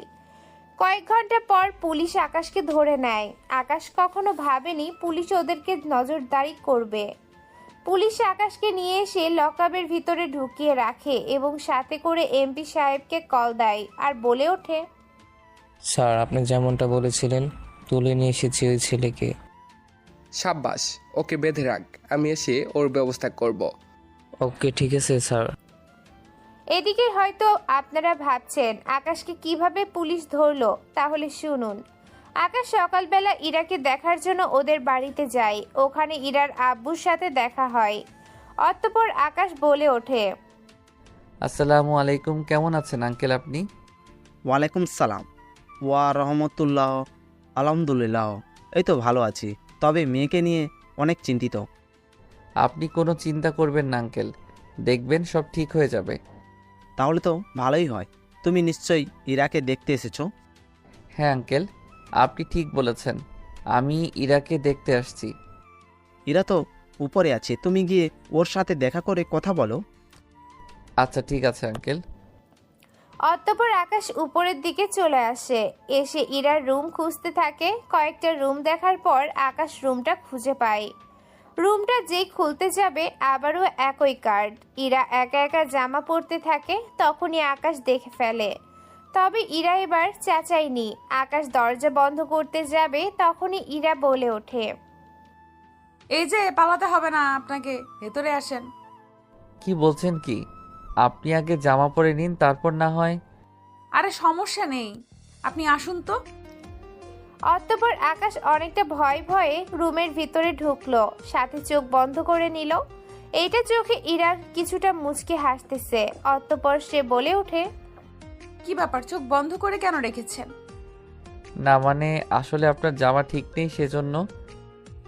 কয়েক ঘন্টা পর পুলিশ আকাশকে ধরে নেয়। আকাশ কখনো ভাবেনি পুলিশ ওদেরকে নজরদারি করবে। পুলিশ আকাশকে নিয়ে এসে লকআপের ভিতরে ঢুকিয়ে রাখে এবং সাথে করে এমপি সাহেবকে কল দেয় আর বলে ওঠে, স্যার আপনি যেমনটা বলেছিলেন তুলে নিয়ে এসেছি ওই ছেলেকে। সাব্বাস, ওকে বেঁধে রাখ, আমি এসে ওর ব্যবস্থা করব। ওকে ঠিক আছে স্যার। এদিকে হয়তো আপনারা ভাবছেন আকাশকে কিভাবে পুলিশ ধরলো, তাহলে শুনুন। আকাশ সকালবেলা ইরাকে দেখার জন্য ওদের বাড়িতে যায়। ওখানে ইরার আব্বুর সাথে দেখা হয়। অতঃপর আকাশ বলে ওঠে, আসসালামু আলাইকুম, কেমন আছেন আঙ্কেল আপনি? ওয়ালাইকুম সালাম। ওয়া রহমতুল্লাহ। আলহামদুলিল্লাহ, এই তো ভালো আছি, তবে মেয়েকে নিয়ে অনেক চিন্তিত। আপনি কোনো চিন্তা করবেন না আঙ্কেল, দেখবেন সব ঠিক হয়ে যাবে। তাহলে তো ভালোই হয়। তুমি নিশ্চয়ই ইরাকে দেখতে এসেছো? হ্যাঁ আঙ্কেল, আপনি ঠিক বলেছেন, আমি ইরাকে দেখতে আসছি। ইরা তো উপরে আছে, তুমি গিয়ে ওর সাথে দেখা করে কথা বলো। আচ্ছা ঠিক আছে আঙ্কেল। অতঃপর আকাশ উপরের দিকে চলে আসে। এসে ইরার রুম খুঁজতে থাকে। কয়েকটা রুম দেখার পর আকাশ রুমটা খুঁজে পায়। রুমটা যেই খুলতে যাবে আবারও একই কার্ড। ইরা একা একা জামা পরতে থাকে। তখনই আকাশ দেখে ফেলে। তবে ইরা এবার চেঁচায়নি। আকাশ দরজা বন্ধ করতে যাবে, তখনই ইরা বলে ওঠে, এই যে পালাতে হবে না আপনাকে, ভেতরে আসেন। কি বলছেন কি? আপনি আগে জামা পরে নিন, তারপর না হয়। আরে সমস্যা নেই, আপনি আসুন তো। অতঃপর আকাশ অনেকটা ভয়ে ভয়ে রুমের ভিতরে ঢুকলো, সাথে চোখ বন্ধ করে নিল। এইটা চোখে ইরা কিছুটা মুচকে হাসতেছে। অতঃপর সে বলে ওঠে, কি ব্যাপার, চোখ বন্ধ করে কেন রেখেছেন? না মানে আসলে আপনার জামা ঠিক নেই সেজন্য।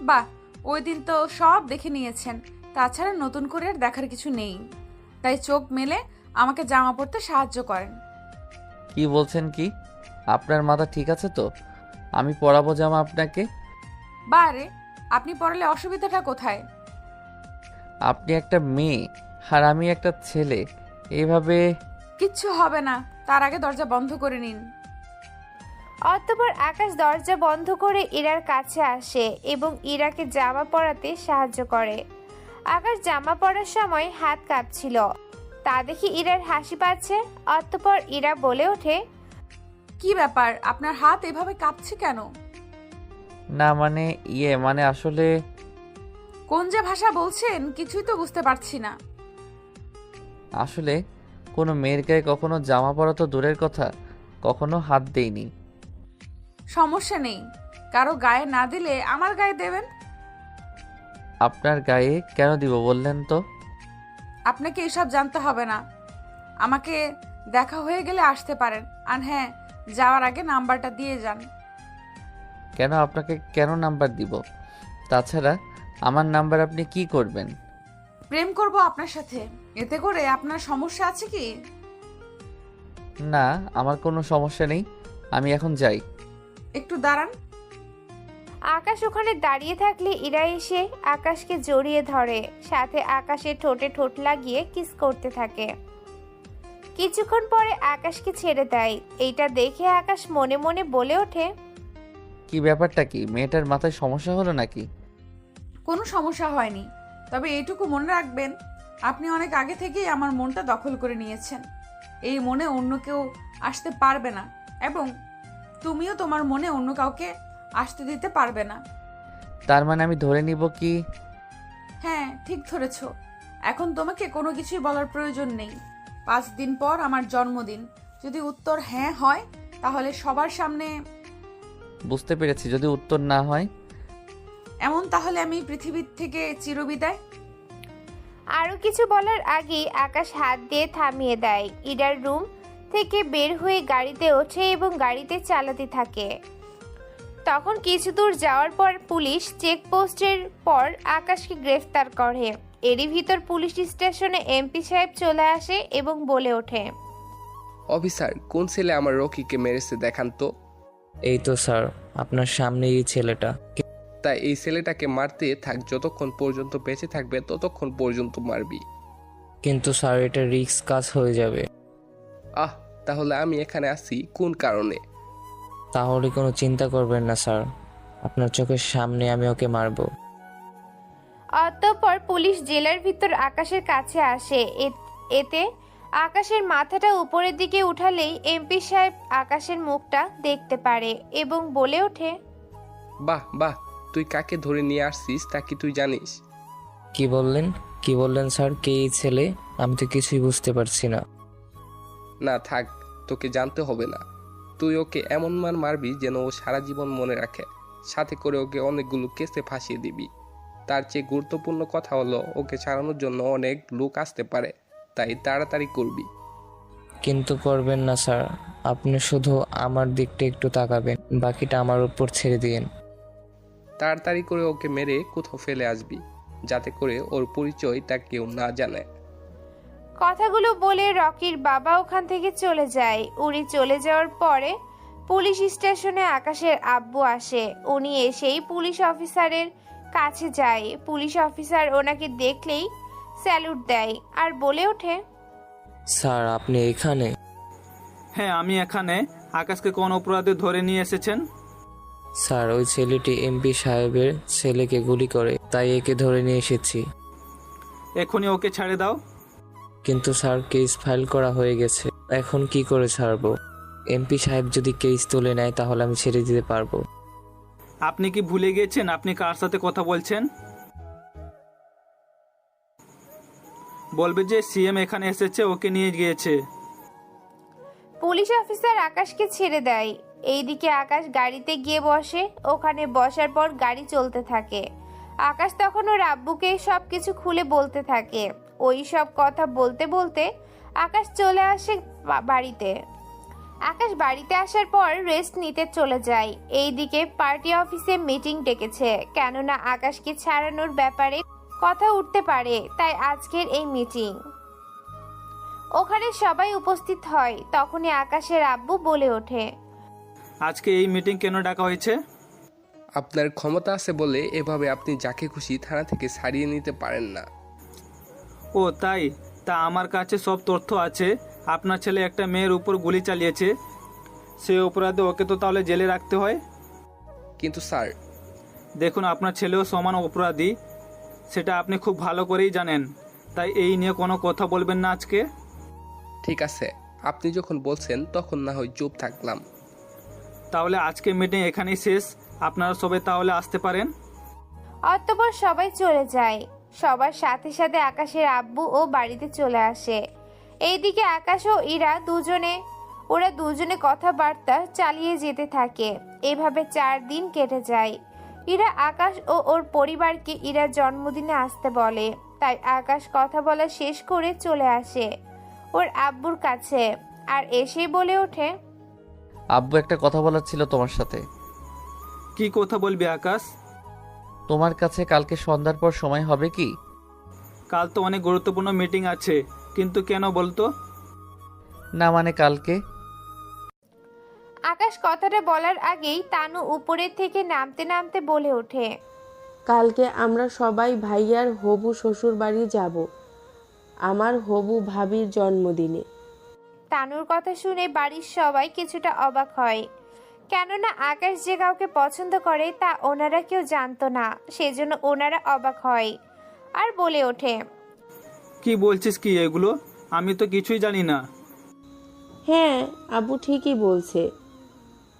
বাহ, ওই দিন তো সব দেখে নিয়েছেন, তাছাড়া নতুন করে আর দেখার কিছু নেই, তাই চোখ মেলে আমাকে জামা পরতে সাহায্য করেন। কি বলছেন কি? আপনার মাথা ঠিক আছে তো? আমি পরাবো জামা আপনাকে। বারে, আপনি পড়ালে অসুবিধাটা কোথায়? আপনি একটা মেয়ে আর আমি একটা ছেলে, এইভাবে। কিচ্ছু হবে না, তার আগে দরজা বন্ধ করে নিন। অতঃপর আকাশ দরজা বন্ধ করে ইরার কাছে আসে এবং ইরাকে জামা পরাতে সাহায্য করে। আকাশ জামা পরার সময় হাত কাঁপছিল, তা দেখে ইরার হাসি পাচ্ছে। অতঃপর ইরা বলে ওঠে, কি ব্যাপার, আপনার হাত এভাবে কাঁপছে কেন? না মানে মানে আসলে। কোন যে ভাষা বলছেন কিছুই তো বুঝতে পারছি না। আসলে কোনো মেয়ের গায়ে কখনো জামা পরা তো দূরের কথা, কখনো হাত দেইনি। সমস্যা নেই, কারো গায়ে না দিলে আমার গায়ে দেবেন। আপনার গায়ে কেন দিব বললেন তো? আপনাকে এসব জানতে হবে না, আমাকে দেখা হয়ে গেলে আসতে পারেন। আর হ্যাঁ, যাওয়ার আগে নাম্বারটা দিয়ে যান। কেন আপনাকে কেন নাম্বার দিব? তাছাড়া আমার নাম্বার আপনি কি করবেন? প্রেম করব আপনার সাথে, এতে করে আপনার সমস্যা আছে কি? না, আমার কোনো সমস্যা নেই, আমি এখন যাই। একটু দাঁড়ান। আকাশ ওখানে দাঁড়িয়ে থাকলে ইরা এসে আকাশকে জড়িয়ে ধরে, সাথে আকাশের ঠোঁটে ঠোঁট লাগিয়ে কিস করতে থাকে। কিছুক্ষণ পরে আকাশকে ছেড়ে দেয়। এইটা দেখে আকাশ মনে মনে বলে ওঠে, কি ব্যাপারটা কি? মেয়েটার মাথায় সমস্যা হলো নাকি? কোনো সমস্যা হয়নি, তবে এইটুকু মনে রাখবেন, আপনি অনেক আগে থেকেই আমার মনটা দখল করে নিয়েছেন। এই মনে অন্য কেউ আসতে পারবে না, এবং তুমিও তোমার মনে অন্য কাউকে আসতে দিতে পারবে না। তার মানে আমি ধরে নিব কি? হ্যাঁ, ঠিক ধরেছ। এখন তোমাকে কোনো কিছুই বলার প্রয়োজন নেই। 5 দিন পর আমার জন্মদিন। যদি উত্তর হ্যাঁ হয় তাহলে সবার সামনে। বুঝতে পেরেছি, যদি উত্তর না হয় এমন তাহলে আমি পৃথিবীর থেকে চিরবিদায়। আরো কিছু বলার আগেই আকাশ হাত দিয়ে থামিয়ে দেয়। ইরার রুম থেকে বের হয়ে গাড়িতে ওঠে এবং গাড়িতে চালাতে থাকে। তখন কিছু দূর যাওয়ার পর পুলিশ চেকপোস্টের পর আকাশকে গ্রেফতার করে। এরই ভিতর পুলিশ স্টেশনে এমপি সাহেব চলে আসে এবং বলে ওঠে, অফিসার, কোন ছেলে আমার রকিকে মেরেছে দেখান তো। এই তো স্যার, আপনার সামনে এই ছেলেটা। তাই এই ছেলেটাকে মারতে থাক, যতক্ষণ পর্যন্ত বেঁচে থাকবে ততক্ষণ পর্যন্ত মারবি। কিন্তু স্যার এটা রিস্ক কাজ হয়ে যাবে। তাহলে আমি এখানে আসি কোন কারণে? তাহলে কোনো চিন্তা করবেন না স্যার, আপনার চোখের সামনে আমি ওকে মারবো। অতঃপর পুলিশ জেলার ভিতর আকাশের কাছে আসে। এতে আকাশের মাথাটা উপরের দিকে উঠালেই এমপি সাহেব আকাশের মুখটা দেখতে পারে এবং বলে ওঠে, বাহ বাহ, তুই কাকে ধরে নিয়ে আসছিস তা কি তুই জানিস? কি বললেন স্যার? কে এই ছেলে? আমি তো কিছুই বুঝতে পারছি না। না থাক, তোকে জানতে হবে না। তুই ওকে এমন মার মারবি যেন ও সারা জীবন মনে রাখে, সাথে করে ওকে অনেকগুলো কেসে ফাঁসিয়ে দিবি। তার চেয়ে গুরুত্বপূর্ণ কথা হলো ওকে ছাড়ানোর জন্য অনেক লোক আসতে পারে, তাই তাড়াতাড়ি করবি। কিন্তু করবেন না স্যার, আপনি শুধু আমার দিকটা একটু তাকাবেন, বাকিটা আমার উপর ছেড়ে দিন। তাড়াতাড়ি করে ওকে মেরে কোথাও ফেলে আসবি, যাতে করে ওর পরিচয়টা কেউ না জানে। কথাগুলো বলে রকির বাবা ওখান থেকে চলে যায়। উনি চলে যাওয়ার পরে পুলিশ স্টেশনে আকাশের আব্বু আসে। উনি এসেই পুলিশ অফিসারের কাছে যায়। পুলিশ অফিসার ওনাকে দেখলেই স্যালুট দেয় আর বলে ওঠে, স্যার আপনি এখানে? হ্যাঁ আমি এখানে। আকাশকে কোন অপরাধে ধরে নিয়ে এসেছেন? স্যার ওই ছেলেটি এমপি সাহেবের ছেলেকে গুলি করে, তাই একে ধরে নিয়ে এসেছি। এখনই ওকে ছেড়ে দাও। কিন্তু স্যার কেস ফাইল করা হয়ে গেছে, এখন কি করে ছাড়বো? এমপি সাহেব যদি কেস তুলে নেয় তাহলে আমি ছেড়ে দিতে পারবো। আপনি কি ভুলে গেছেন আপনি কার সাথে কথা বলছেন? বলবে যে সিএম এখানে এসেছে, ওকে নিয়ে গিয়েছে। পুলিশ অফিসার আকাশকে ছেড়ে দেয়। এইদিকে আকাশ গাড়িতে গিয়ে বসে। ওখানে বসার পর গাড়ি চলতে থাকে। আকাশ তখন ওর আব্বুকে সবকিছু খুলে বলতে থাকে। ওই সব কথা বলতে বলতে আকাশ চলে আসে বাড়িতে। আকাশ বাড়িতে আসার পর রেস্ট নিতে চলে যায়। এইদিকে পার্টি অফিসে মিটিং ডেকেছে, কেননা আকাশকে ছাড়ানোর ব্যাপারে কথা উঠতে পারে, তাই আজকের এই মিটিং। ওখানে সবাই উপস্থিত হয়। তখনই আকাশের আব্বু বলে ওঠে, আজকে এই মিটিং কেন ডাকা হয়েছে? আপনার ক্ষমতা আছে বলে এভাবে আপনি যাকে খুশি থানা থেকে ছাড়িয়ে নিতে পারেন না। ও তাই? তা আমার কাছে সব তথ্য আছে। আপনার ছেলে একটা মেয়ের উপর গুলি চালিয়েছে, সে অপরাধে ওকে তো তাহলে জেলে রাখতে হয়। কিন্তু স্যার, দেখুন আপনার ছেলেও সমান অপরাধী, সেটা আপনি খুব ভালো করেই জানেন, তাই এই নিয়ে কোনো কথা বলবেন না আজকে। ঠিক আছে, আপনি যখন বলছেন তখন না হয় চুপ থাকলাম। তাহলে আজকে মিটিং এখানেই শেষ, আপনারা সবাই তাহলে আসতে পারেন। অতঃপর সবাই চলে যায়। সবার সাথে সাথে আকাশের আব্বু ও বাড়িতে চলে আসে। এইদিকে আকাশ ও ওরা দুজনে কথাবার্তা চালিয়ে যেতে থাকে। এভাবে 4 দিন কেটে যায়। ইরা আকাশ ও ওর পরিবারকে ইরার জন্মদিনে আসতে বলে, তাই আকাশ কথা বলা শেষ করে চলে আসে ওর আব্বুর কাছে আর এসেই বলে ওঠে, আব্বু একটা কথা বলার ছিল তোমার সাথে। কি কথা বলবি আকাশ? তোমার কাছে কালকে সন্ধ্যার পর সময় হবে কি? কাল তো অনেক গুরুত্বপূর্ণ মিটিং আছে, কিন্তু কেন বলতো? না মানে কালকে। আকাশ কথাটা বলার আগেই তানু উপরের থেকে নামতে নামতে বলে ওঠে, কালকে আমরা সবাই ভাইয়ার হবু শ্বশুর বাড়ি যাব, আমার হবু ভাবির জন্মদিনে। তানুর কথা শুনে বাড়ির সবাই কিছুটা অবাক হয়, কেননা আকাশ যে কাউকে পছন্দ করে তা ওনারা কেউ জানতো না। সেজন্য ওনারা অবাক হয় আর বলে ওঠে, কি বলছিস কি এগুলো? আমি তো কিছুই জানি না। হ্যাঁ আব্বু ঠিকই বলছে,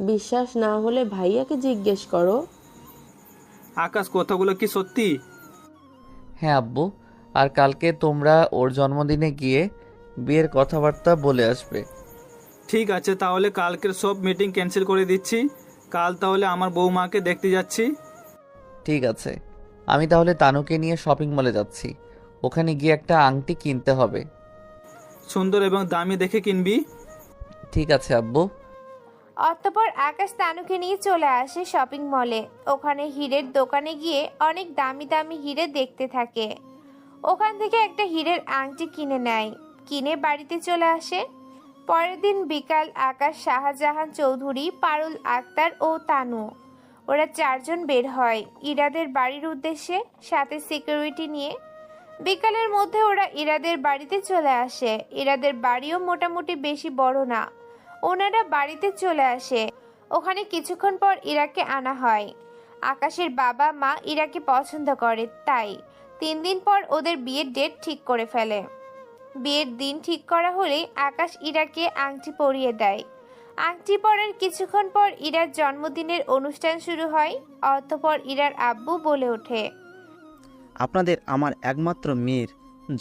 বিশ্বাস না হলে ভাইয়াকে জিজ্ঞেস করো। আকাশ কথাগুলো কি সত্যি? হ্যাঁ আব্বু, আর কালকে তোমরা ওর জন্মদিনে গিয়ে বিয়ের কথাবার্তা বলে আসবে। ঠিক আছে, তাহলে কালকের সব মিটিং ক্যান্সেল করে দিচ্ছি। কাল তাহলে আমার বৌমাকে দেখতে যাচ্ছি। ঠিক আছে, আমি তাহলে তানুকে নিয়ে শপিং মলে যাচ্ছি। ওখানে গিয়ে একটা আংটি কিনতে হবে। সুন্দর এবং দামি দেখে কিনবি। ঠিক আছে আব্বু। অতঃপর আকাশ তানুকে নিয়ে চলে আসে শপিং মলে। ওখানে হীরের দোকানে গিয়ে অনেক দামি দামি হিরে দেখতে থাকে। ওখান থেকে একটা হীরের আংটি কিনে নেয়, কিনে বাড়িতে চলে আসে। পরের দিন বিকাল আকাশ, শাহজাহান চৌধুরী, পারুল আক্তার ও তানু ওরা 4 জন বের হয় ইরাদের বাড়ির উদ্দেশ্যে, সাথে সিকিউরিটি নিয়ে। বিকালের মধ্যে ওরা ইরাদের বাড়িতে চলে আসে। ইরাদের বাড়িও মোটামুটি বেশি বড় না। ওনারা বাড়িতে চলে আসে। ওখানে কিছুক্ষণ পর ইরাকে আনা হয়। আকাশের বাবা মা ইরাকে পছন্দ করে, তাই 3 দিন পর ওদের বিয়ের ডেট ঠিক করে ফেলে। বিয়ের দিন ঠিক করা হলে আকাশ ইরাকে আংটি পরিয়ে দেয়। আংটি পরার কিছুক্ষণ পর ইরার জন্মদিনের অনুষ্ঠান শুরু হয়। অতঃপর ইরার আব্বু বলে ওঠে, আপনাদের আমার একমাত্র মেয়ের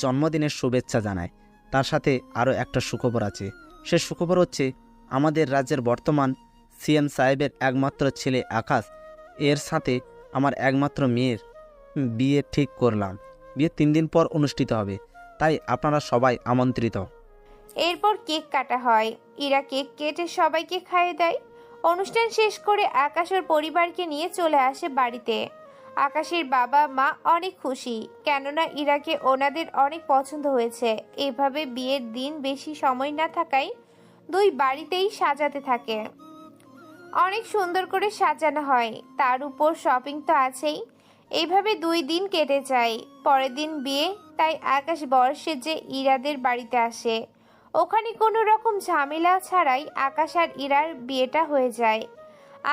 জন্মদিনের শুভেচ্ছা জানায়। তার সাথে আরও একটা সুখবর আছে। সে সুখবর হচ্ছে আমাদের রাজ্যের বর্তমান সিএম সাহেবের একমাত্র ছেলে আকাশ, এর সাথে আমার একমাত্র মেয়ের বিয়ে ঠিক করলাম। বিয়ে 3 দিন পর অনুষ্ঠিত হবে, তাই আপনারা সবাই আমন্ত্রিত। এরপর কেক কাটা হয়। ইরা কেক কেটে সবাইকে খাইয়ে দেয়। অনুষ্ঠান শেষ করে আকাশ ওর পরিবারকে নিয়ে চলে আসে বাড়িতে। আকাশের বাবা মা অনেক খুশি, কেননা ইরাকে ওনাদের অনেক পছন্দ হয়েছে। এভাবে বিয়ের দিন বেশি সময় না থাকায় দুই বাড়িতেই সাজাতে থাকে। অনেক সুন্দর করে সাজানো হয়, তার উপর শপিং তো আছেই। এইভাবে 2 দিন কেটে যায়। পরের দিন বিয়ে, তাই আকাশ বর সেজে ইরাদের বাড়িতে আসে। ওখানে কোনো রকম ঝামেলা ছাড়াই আকাশ আর ইরার বিয়েটা হয়ে যায়।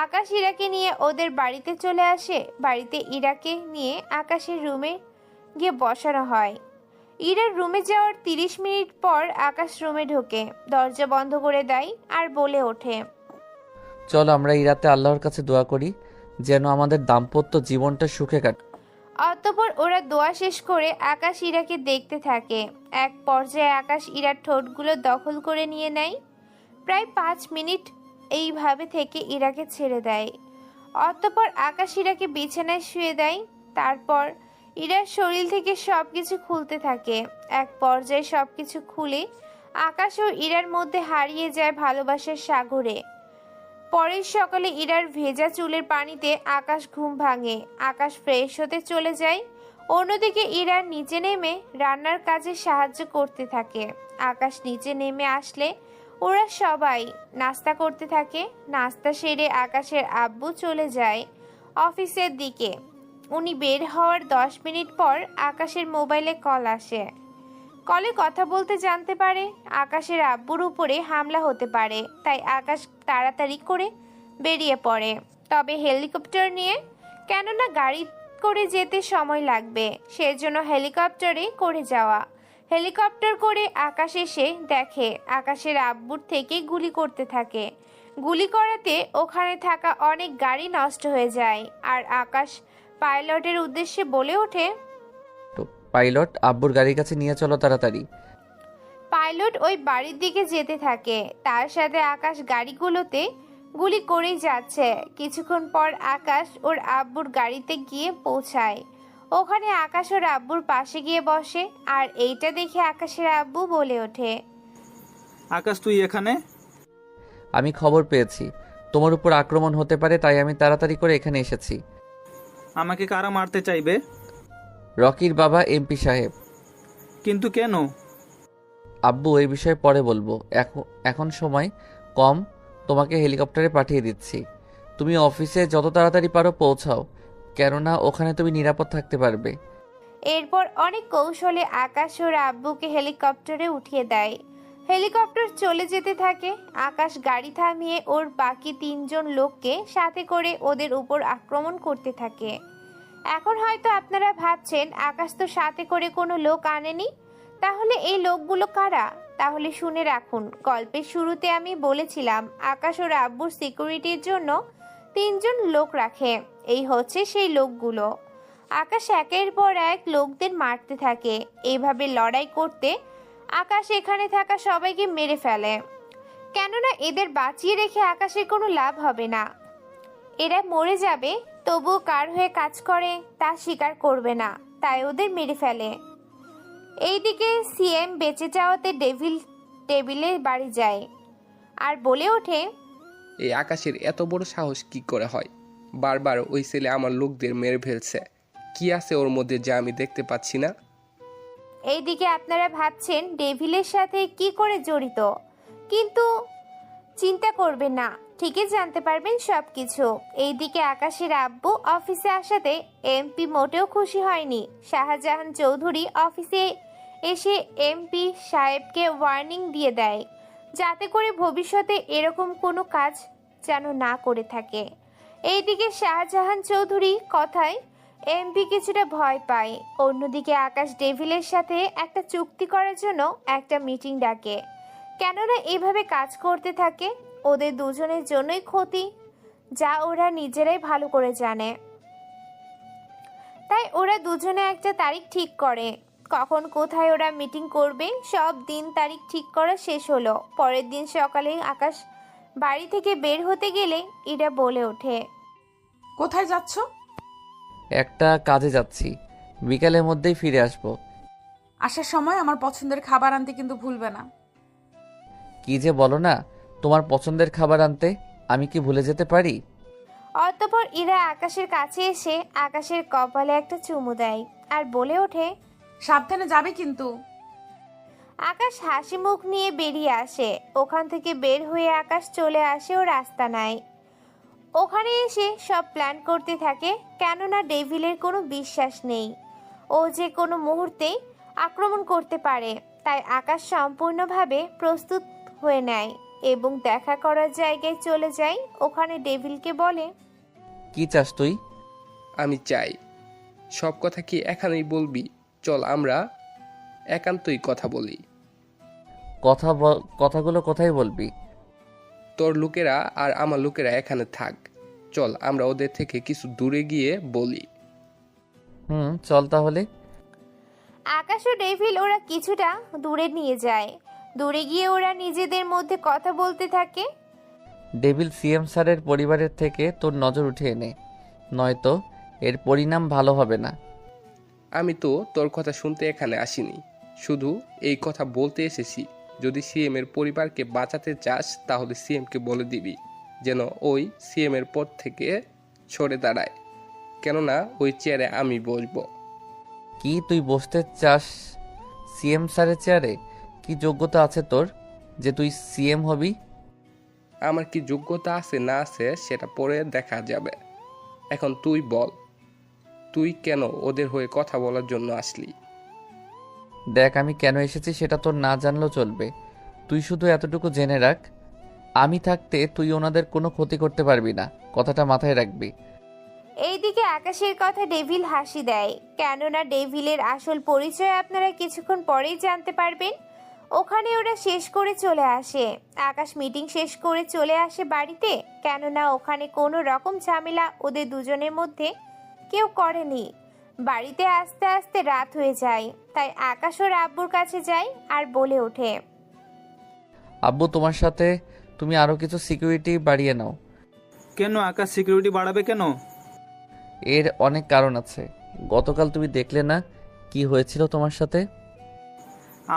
আকাশ ইরাকে নিয়ে ওদের বাড়িতে চলে আসে। বাড়িতে ইরাকে নিয়ে আকাশের রুমে গিয়ে বসানো হয়। ইরার রুমে যাওয়ার 30 মিনিট পর আকাশ রুমে ঢোকে, দরজা বন্ধ করে দেয় আর বলে ওঠে, চলো আমরা এই রাতে আল্লাহর কাছে দোয়া করি যেন আমাদের দাম্পত্য জীবনটা সুখে কাটে। অতঃপর ওরা দোয়া শেষ করে আকাশ ইরাকে দেখতে থাকে। এক পর্যায়ে আকাশ ইরার ঠোঁটগুলো দখল করে নিয়ে নেয়। প্রায় 5 মিনিট এইভাবে থেকে ইরাকে ছেড়ে দেয়। অতঃপর আকাশ ইরাকে বিছানায় শুয়ে দেয়। তারপর ইরার শরীর থেকে সবকিছু খুলতে থাকে। এক পর্যায়ে সবকিছু খুলে আকাশ ও ইরার মধ্যে হারিয়ে যায় ভালোবাসার সাগরে। পরের সকালে ইরার ভেজা চুলের পানিতে আকাশ ঘুম ভাঙে। আকাশ ফ্রেশ হতে চলে যায়। অন্যদিকে ইরার নিচে নেমে রান্নার কাজে সাহায্য করতে থাকে। আকাশ নিচে নেমে আসলে ওরা সবাই নাস্তা করতে থাকে। নাস্তা সেরে আকাশের আব্বু চলে যায় অফিসের দিকে। উনি বের হওয়ার 10 মিনিট পর আকাশের মোবাইলে কল আসে। কলে কথা বলতে জানতে পারে আকাশের আব্বুর উপরে হামলা হতে পারে, তাই আকাশ তাড়াতাড়ি করে বেরিয়ে পড়ে। তবে হেলিকপ্টার নিয়ে, কেননা গাড়ি করে যেতে সময় লাগবে, সেজন্য হেলিকপ্টারে করে যাওয়া। হেলিকপ্টার করে আকাশ এসে দেখে আকাশের আব্বুর থেকে গুলি করতে থাকে। গুলি করাতে ওখানে থাকা অনেক গাড়ি নষ্ট হয়ে যায়। আর আকাশ পাইলটের উদ্দেশ্যে বলে ওঠে, পাইলট, আব্বুর গাড়ির কাছে নিয়ে চলো তাড়াতাড়ি। পাইলট ওই বাড়ির দিকে যেতে থাকে। তার সাথে আকাশ গাড়িগুলোতে গুলি করেই যাচ্ছে। কিছুক্ষণ পর আকাশ ওর আব্বুর গাড়িতে গিয়ে পৌঁছায়। ওখানে আকাশ ওর আব্বুর পাশে গিয়ে বসে। আর এইটা দেখে আকাশের আব্বু বলে ওঠে, আকাশ তুই এখানে? আমি খবর পেয়েছি তোমার উপর আক্রমণ হতে পারে, তাই আমি তাড়াতাড়ি করে এখানে এসেছি। আমাকে কারা মারতে চাইবে? রকির বাবা এমপি সাহেব। কিন্তু কেন? আব্বু এই বিষয়ে পরে বলবো, এখন সময় কম, তোমাকে হেলিকপ্টারে পাঠিয়ে দিচ্ছি। তুমি অফিসে যত তাড়াতাড়ি পারো পৌঁছাও, কেননা ওখানে তুমি নিরাপদ থাকতে পারবে। এরপর অনেক কৌশলে আকাশ ওর আব্বুকে হেলিকপ্টারে উঠিয়ে দেয়। হেলিকপ্টার চলে যেতে থাকে। আকাশ গাড়ি থামিয়ে ওর বাকি 3 জন লোককে সাথে করে ওদের উপর আক্রমণ করতে থাকে। এখন হয়তো আপনারা ভাবছেন আকাশ তো সাথে করে কোনো লোক আনেনি, তাহলে এই লোকগুলো কারা? তাহলে শুনে রাখুন, গল্পের শুরুতে আমি বলেছিলাম আকাশ ওর আব্বুর সিকিউরিটির জন্য 3 জন লোক রাখে। এই হচ্ছে সেই লোকগুলো। আকাশ একের পর এক লোকদের মারতে থাকে। এইভাবে লড়াই করতে আকাশ এখানে থাকা সবাইকে মেরে ফেলে, কেননা এদের বাঁচিয়ে রেখে আকাশের কোনো লাভ হবে না। এরা মরে যাবে, তবুও কার হয়ে কাজ করে তা স্বীকার করবে না, তাই ওদের মেরে ফেলে। এইদিকে সিএম বেঁচে যাওয়াতে টেবিলে বাড়ি যায় আর বলে ওঠে, এই আকাশের এত বড় সাহস কি করে হয়? বারবার ওই ছেলে আমার লোকদের মেরে ফেলছে। কি আছে ওর মধ্যে যা আমি দেখতে পাচ্ছি না? এইদিকে আপনারা ভাবছেন ডেভিলের সাথে কি করে জড়িত, কিন্তু চিন্তা করবেন না, ঠিকই জানতে পারবেন সবকিছু। এইদিকে আকাশের আব্বু অফিসে আসাতে এমপি মোটেও খুশি হয়নি। শাহজাহান চৌধুরী অফিসে এসে এমপি সাহেবকে ওয়ার্নিং দিয়ে দেয়, যাতে করে ভবিষ্যতে এরকম কোনো কাজ যেন না করে থাকে। এইদিকে শাহজাহান চৌধুরী কথায় এমপি কিছুটা ভয় পায়। অন্যদিকে আকাশ ডেভিলের সাথে একটা চুক্তি করার জন্য একটা মিটিং ডাকে। কেননা এইভাবে কাজ করতে থাকে ওদের দুজনের জন্যই ক্ষতি, যা ওরা নিজেরাই ভালো করে জানে। তাই ওরা দুজনে একটা তারিখ ঠিক করে। কখন কোথায় ওরা মিটিং করবে সব দিন তারিখ ঠিক করা শেষ হলো। পরের দিন সকালে আকাশ বাড়ি থেকে বের হতে গেলে ইরা বলে ওঠে, কোথায় যাচ্ছ? একটা কাজে যাচ্ছি, বিকালের মধ্যেই ফিরে আসব। আসার সময় আমার পছন্দের খাবার আনতে কিন্তু ভুলবে না। কি যে বলো না, তোমার পছন্দের খাবার আনতে আমি কি ভুলে যেতে পারি? অতঃপর ইরা আকাশের কাছে এসে আকাশের কপালে একটা চুমু দেয় আর বলে ওঠে, সাবধানে যাবে কিন্তু। আকাশ হাসি মুখ নিয়ে বেরিয়ে আসে। ওখান থেকে বের হয়ে আকাশ চলে আসে ও রাস্তা নাই। ওখানে এসে সব প্ল্যান করতে থাকে, কেননা ডেভিলের কোনো বিশ্বাস নেই ও যে কোনো মুহূর্তেই আক্রমণ করতে পারে। তাই আকাশ সম্পূর্ণভাবে প্রস্তুত হয়ে নেয় এবং দেখা করার জায়গায় চলে যায়। ওখানে ডেভিলকে বলে, কি চাস তুই? আমি চাই সব কথা কি এখানেই বলবি? চল আমরা একান্তই কথা বলি। কথাগুলো কোথায় বলবি? তোর লোকেরা আর আমার লোকেরা এখানে থাক, চল আমরা ওদের থেকে কিছু দূরে গিয়ে বলি। চল তাহলে। আকাশ ও ডেভিল ওরা কিছুটা দূরে নিয়ে যায়। দূরে গিয়ে ওরা নিজেদের মধ্যে কথা বলতে থাকে। ডেভিল সিএম স্যারের পরিবারের থেকে তোর নজর উঠিয়ে নে, নয়তো এর পরিণাম ভালো হবে না। আমি তো তোর কথা শুনতে এখানে আসিনি, শুধু এই কথা বলতে এসেছি। যদি সিএম এর পরিবারকে বাঁচাতে চাস তাহলে সিএমকে বলে দিবি যেন ওই সিএম এর পদ থেকে সরে দাঁড়ায়, কেননা ওই চেয়ারে আমি বসবো। কি তুই বসতে চাস সিএম স্যারের চেয়ারে? কি যোগ্যতা আছে তোর যে তুই সিএম হবি? আমার কি যোগ্যতা আছে না আছে সেটা পরে দেখা যাবে। এখন তুই বল, তুই কেন ওদের হয়ে কথা বলার জন্য আসলি? দেখ, আমি কেন এসেছি সেটা তোর না জানলেও চলবে। তুই শুধু এতটুকু জেনে রাখ, আমি থাকতে তুই ওনাদের কোনো ক্ষতি করতে পারবি না, কথাটা মাথায় রাখবি। এইদিকে আকাশের কথা ডেভিল হাসি দেয়, কেননা ডেভিলের আসল পরিচয় আপনারা কিছুক্ষণ পরেই জানতে পারবেন। ওখানে ওরা শেষ করে চলে আসে। আকাশ মিটিং শেষ করে চলে আসে বাড়িতে, কেননা ওখানে কোনো রকম ঝামেলা ওদের দুজনের মধ্যে কেউ করেনি। বাড়িতে আস্তে আস্তে রাত হয়ে যায়। তাই আকাশ ওর আব্বুর কাছে যায় আর বলে ওঠে, আব্বু, তোমার সাথে তুমি আরও কিছু সিকিউরিটি বাড়িয়ে নাও। কেন আকাশ সিকিউরিটি বাড়াবে কেন? এর অনেক কারণ আছে। গতকাল তুমি দেখলে না কি হয়েছিল তোমার সাথে?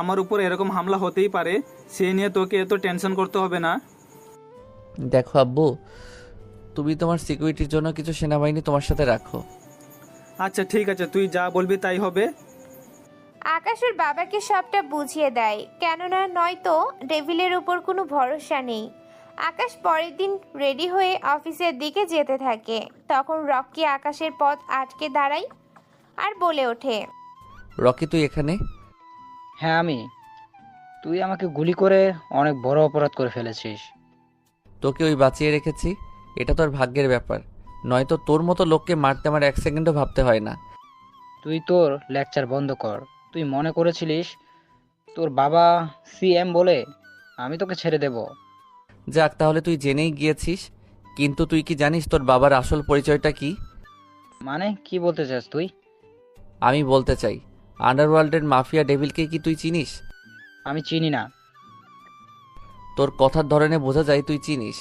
আমার উপর এরকম হামলা হতেই পারে, সে নিয়ে তোকে এত টেনশন করতে হবে না। দেখো আব্বু, তুমি তোমার সিকিউরিটির জন্য কিছু সেনাবাহিনী তোমার সাথে রাখো। আচ্ছা ঠিক আছে, তুই যা বলবি তাই হবে। আকাশ ওর বাবাকে সবটা বুঝিয়ে দেয়, কেননা নয়তো ডেভিলের উপর কোনো ভরসা নেই। আকাশ পরের দিন রেডি হয়ে অফিসের দিকে যেতে থাকে। তখন রকি আকাশের পথ আটকে দাঁড়ায় আর বলে ওঠে, রকি, তুই এখানে? হ্যাঁ আমি। তুই আমাকে গুলি করে অনেক বড় অপরাধ করে ফেলেছিস। তোকে ওই বাঁচিয়ে রেখেছি, এটা তোর ভাগ্যের ব্যাপার, নয়তো তোর মতো লোককে মারতে আমার এক সেকেন্ডও ভাবতে হয় না। তুই তোর লেকচার বন্ধ কর। তুই মনে করেছিলিস তোর বাবা সিএম বলে আমি তোকে ছেড়ে দেব? যাক, তাহলে তুই জেনেই গিয়েছিস, কিন্তু তুই কি জানিস তোর বাবার আসল পরিচয়টা কি? মানে কি বলতে চাস তুই? আমি বলতে চাই, আন্ডারওয়ার্ল্ডের মাফিয়া ডেভিলকে কি তুই চিনিস? আমি চিনি না। তোর কথার ধরনে বোঝা যায় তুই চিনিস।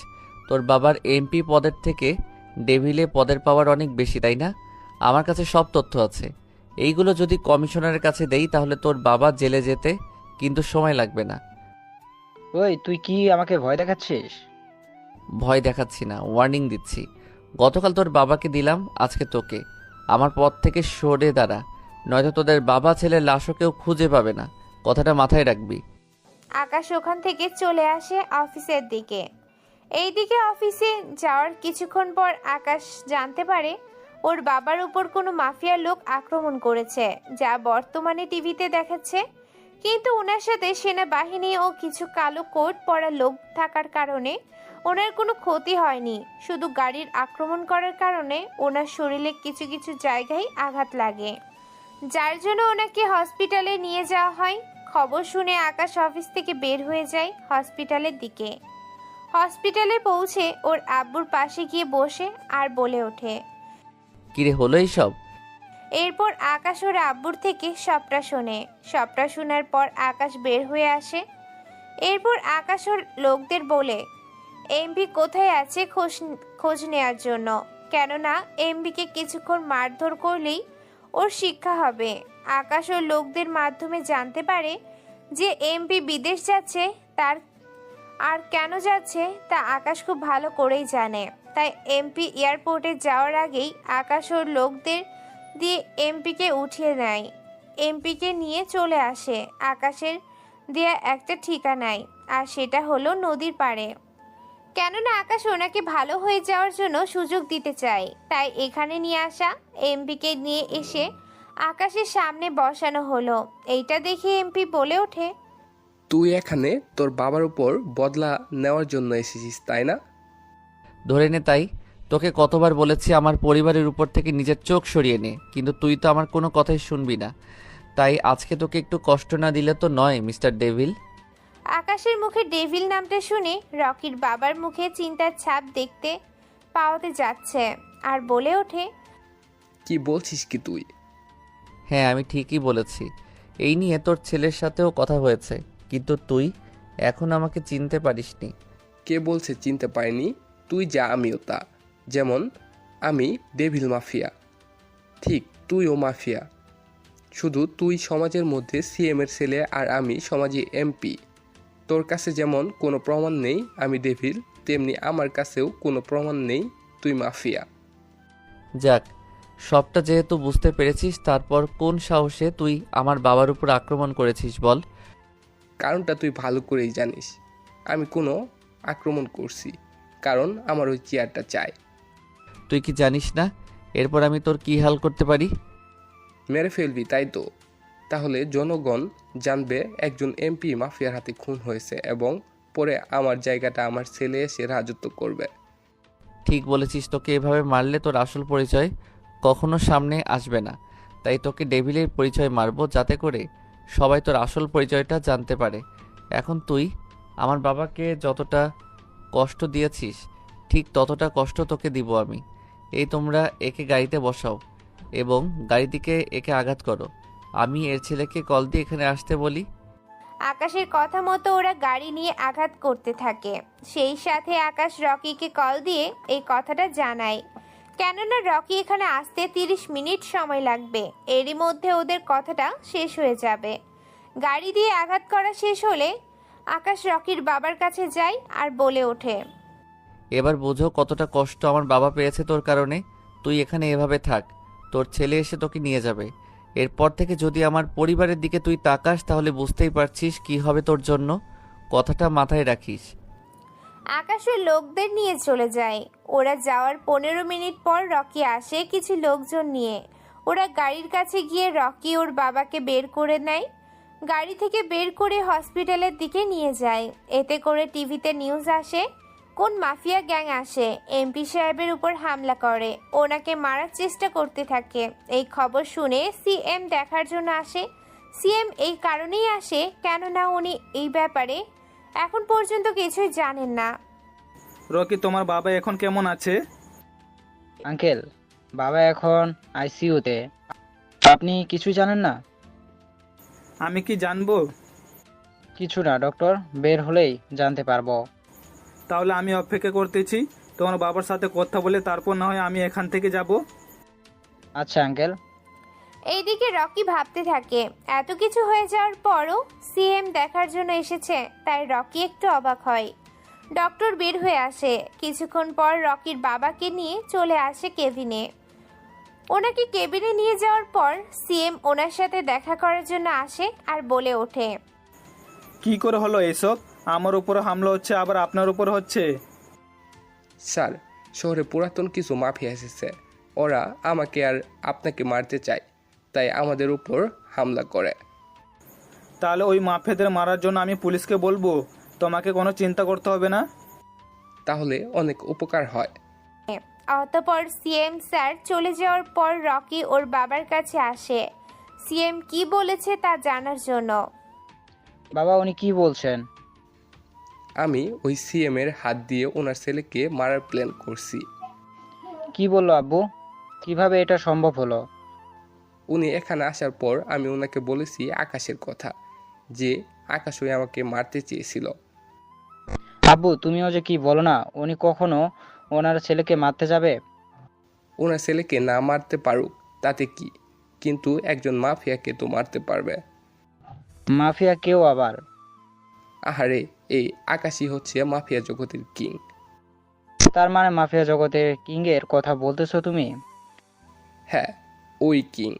তোর বাবার এমপি পদের থেকে ডেভিলে পদের পাওয়ার অনেক বেশি, তাই না? আমার কাছে সব তথ্য আছে। এইগুলো যদি কমিশনারের কাছে দেই তাহলে তোর বাবা জেলে যেতে কিন্তু সময় লাগবে না। ওই তুই কি আমাকে ভয় দেখাচ্ছিস? ভয় দেখাচ্ছি না, ওয়ার্নিং দিচ্ছি। গতকাল তোর বাবাকে দিলাম, আজকে তোকে। আমার পথ থেকে সরে দাঁড়া, নয়তো তোদের বাবা ছেলের লাশও কেউ খুঁজে পাবে না, কথাটা মাথায় রাখবি। আকাশ ওখান থেকে চলে আসে অফিসের দিকে। এইদিকে অফিসে যাওয়ার কিছুক্ষণ পর আকাশ জানতে পারে ওর বাবার উপর কোনো মাফিয়ার লোক আক্রমণ করেছে, যা বর্তমানে টিভিতে দেখাচ্ছে। কিন্তু ওনার সাথে সেনাবাহিনী ও কিছু কালো কোট পরা লোক থাকার কারণে ওনার কোনো ক্ষতি হয়নি, শুধু গাড়ির আক্রমণ করার কারণে ওনার শরীরে কিছু কিছু জায়গায় আঘাত লাগে, যার জন্য ওনাকে হসপিটালে নিয়ে যাওয়া হয়। খবর শুনে আকাশ অফিস থেকে বের হয়ে যায় হসপিটালের দিকে। হসপিটালে পৌঁছে ওর আব্বুর পাশে গিয়ে বসে আর বলে ওঠে। কিরে হলো এইসব? এরপর আকাশ ওর আব্বুর থেকে সবটা শোনে। সবটা শোনার পর আকাশ বের হয়ে আসে। এরপর আকাশ ওর লোকদের বলে এমপি কোথায় আছে খোঁজ নেওয়ার জন্য, কেননা এমপিকে কিছুক্ষণ মারধর করলেই ওর শিক্ষা হবে। আকাশ ওর লোকদের মাধ্যমে জানতে পারে যে এমপি বিদেশ যাচ্ছে, তার আর কেন যাচ্ছে তা আকাশ খুব ভালো করেই জানে। তাই এমপি এয়ারপোর্টে যাওয়ার আগেই আকাশ ওর লোকদের দিয়ে এমপিকে উঠিয়ে নেয়। এমপিকে নিয়ে চলে আসে আকাশের দেয়া একটা ঠিকানায়, আর সেটা হলো নদীর পাড়ে। কেননা আকাশ ওনাকে ভালো হয়ে যাওয়ার জন্য সুযোগ দিতে চায়, তাই এখানে নিয়ে আসা। এমপিকে নিয়ে এসে আকাশের সামনে বসানো হলো। এইটা দেখে এমপি বলে ওঠে, তুই এখানে তোর বাবার উপর বদলা নেওয়ার জন্য এসেছিস, তাই না? ধরে নে তাই। তোকে কতবার বলেছি আমার পরিবারের উপর থেকে নিজের চোখ সরিয়ে নে, কিন্তু তুই তো আমার কোনো কথাই শুনবি না। তাই আজকে তোকে একটু কষ্ট না দিলে তো নয়, মিস্টার ডেভিল। আকাশের মুখে ডেভিল নামটা শুনে রকির বাবার মুখে চিন্তার ছাপ দেখতে পাওয়াতে যাচ্ছে, আর বলে ওঠে, কি বলছিস কি তুই? হ্যাঁ, আমি ঠিকই বলেছি। এই নিয়ে তোর ছেলের সাথেও কথা হয়েছে, কিন্তু তুই এখন আমাকে চিনতে পারিসনি। কে বলছে চিনতে পারিনি? তুই যা আমিও তা। যেমন আমি ডেভিল মাফিয়া, ঠিক তুইও মাফিয়া, শুধু তুই সমাজের মধ্যে সিএমের ছেলে আর আমি সমাজে এমপি। তোর কাছে যেমন কোনো প্রমাণ নেই আমি ডেভিল, তেমনি আমার কাছেও কোনো প্রমাণ নেই তুই মাফিয়া। যাক, সবটা যেহেতু বুঝতে পেরেছিস, তারপর কোন সাহসে তুই আমার বাবার উপর আক্রমণ করেছিস বল? কারণটা তুই ভালো করেই জানিস। আমি কোনো আক্রমণ করছি, কারণ আমার ওই চেয়ারটা চাই। তুই কি জানিস না এরপর আমি তোর কি হাল করতে পারি? মেরে ফেলবি, তাই তো? তাহলে জনগণ জানবে একজন এমপি মাফিয়ার হাতে খুন হয়েছে, এবং পরে আমার জায়গাটা আমার ছেলে এসে রাজত্ব করবে। ঠিক বলেছিস। তোকে এভাবে মারলে তোর আসল পরিচয় কখনো সামনে আসবে না, তাই তোকে ডেভিলের পরিচয় মারবো, যাতে করে সবাই তোর আসল পরিচয়টা জানতে পারে। এখন তুই আমার বাবাকে যতটা কষ্ট দিয়েছিস, ঠিক ততটা কষ্ট তোকে দিব আমি। এই তোমরা একে গাড়িতে বসাও এবং গাড়ি দিকে একে আঘাত করো। আমি এর ছেলেকে কল দিয়ে এখানে আসতে বলি। আকাশের কথা মতো ওরা গাড়ি নিয়ে আঘাত করতে থাকে। সেই সাথে আকাশ রকিকে কল দিয়ে এই কথাটা জানায়, কেননা রকি এখানে আসতে 30 মিনিট সময় লাগবে। এরই মধ্যে ওদের কথাটা শেষ হয়ে যাবে। গাড়ি দিয়ে আঘাত করা শেষ হলে আকাশ রকির বাবার কাছে যায় আর বলে ওঠে, এবার বোঝো কতটা কষ্ট আমার বাবা পেয়েছে তোর কারণে। তুই এখানে এভাবে থাক, তোর ছেলে এসে তোকে নিয়ে যাবে। এরপর থেকে যদি আমার পরিবারের দিকে তুই তাকাস, তাহলে বুঝতেই পারছিস কি হবে তোর জন্য। কথাটা মাথায় রাখিস। আকাশের লোকদের নিয়ে চলে যায়। ওরা যাওয়ার 15 মিনিট পর রকি আসে কিছু লোকজন নিয়ে। ওরা গাড়ির কাছে গিয়ে রকি ওর বাবাকে বের করে নেয়। গাড়ি থেকে বের করে হসপিটালের দিকে নিয়ে যায়। এতে করে টিভিতে নিউজ আসে, কোন মাফিয়া গ্যাং আসে এমপি সাহেবের উপর হামলা করে, ওনাকে মারার চেষ্টা করতে থাকে। এই খবর শুনে সিএম দেখার জন্য আসে। সিএম এই কারণেই আসে কেননা উনি এই ব্যাপারে এখন পর্যন্ত কিছুই জানেন না। রকি, তোমার বাবা এখন কেমন আছে? আঙ্কেল, বাবা এখন আইসিইউতে। আপনি কিছু জানেন না? আমি কি জানবো? কিছু না, ডক্টর বের হলেই জানতে পারবো। তাহলে আমি অপেক্ষা করতেছি। তোমার বাবার সাথে কথা বলে তারপর না হয় আমি এখান থেকে যাব। আচ্ছা আঙ্কেল। এইদিকে রকি ভাবতে থাকে, এত কিছু হয়ে যাওয়ার পরও সিএম দেখার জন্য এসেছে, তাই রকি একটু অবাক হয়। ডক্টর বের হয়ে আসে। কিছুক্ষণ পর রকির বাবাকে নিয়ে চলে আসে কেবিনে। ওনাকে কেবিনে নিয়ে যাওয়ার পর সিএম ওনার সাথে দেখা করার জন্য আসে আর বলে ওঠে, কি করে হলো এসব? আমার উপর হামলা হচ্ছে, আবার আপনার উপর হচ্ছে। স্যার, শহরে পুরাতন কিছু মাফিয়া এসেছে। ওরা আমাকে আর আপনাকে মারতে চায়, তাই আমাদের উপর হামলা করে। তাহলে ওই মাফিয়াদের মারার জন্য আমি পুলিশকে বলবো। তোমাকে কোনো চিন্তা করতে হবে না। তাহলে অনেক উপকার হয়। অতঃপর সিএম স্যার চলে যাওয়ার পর রকি ওর বাবার কাছে আসে সিএম কি বলেছে তা জানার জন্য। বাবা উনি কি বলছেন? আমি ওই সিএম এর হাত দিয়ে ওনার ছেলেকে মারার প্ল্যান করছি। কি বললো আব্বু? কিভাবে এটা সম্ভব হলো? উনি এখানে আসার পর আমি ওনাকে বলেছি আকাশের কথা, যে আকাশ ওই আমাকে মারতে চেয়েছিল। আব্বু তুমিও যে কি বলো না, উনি কখনো ওনার ছেলেকে মারতে যাবে? ওনার ছেলেকে না মারতে পারুক তাতে কি, কিন্তু একজন মাফিয়াকে তো মারতে পারবে। মাফিয়া কেউ আবার? আহারে, এই আকাশই হচ্ছে মাফিয়া জগতের কিং। তার মানে মাফিয়া জগতে কিং এর কথা বলতেছো তুমি? হ্যাঁ, ওই কিং।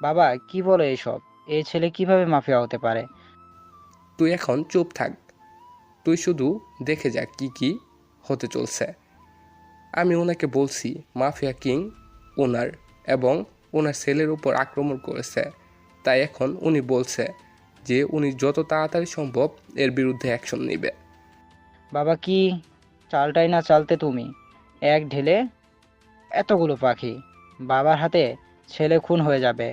বাবা কি বলো এইসব? এই ছেলে কিভাবে মাফিয়া হতে পারে? তুই এখন চুপ থাক, তুই শুধু দেখে যা কি কি হতে চলছে। আমি ওনাকে বলছি মাফিয়া কিং ওনার এবং ওনার ছেলের উপর আক্রমণ করেছে, তাই এখন উনি বলছে যে উনি যত তাড়াতাড়ি সম্ভব এর বিরুদ্ধে অ্যাকশন নেবে। বাবা কি চালটাই না চালতে তুমি, এক ঢেলে এতগুলো পাখি। বাবার হাতে ছেলে খুন হয়ে যাবে।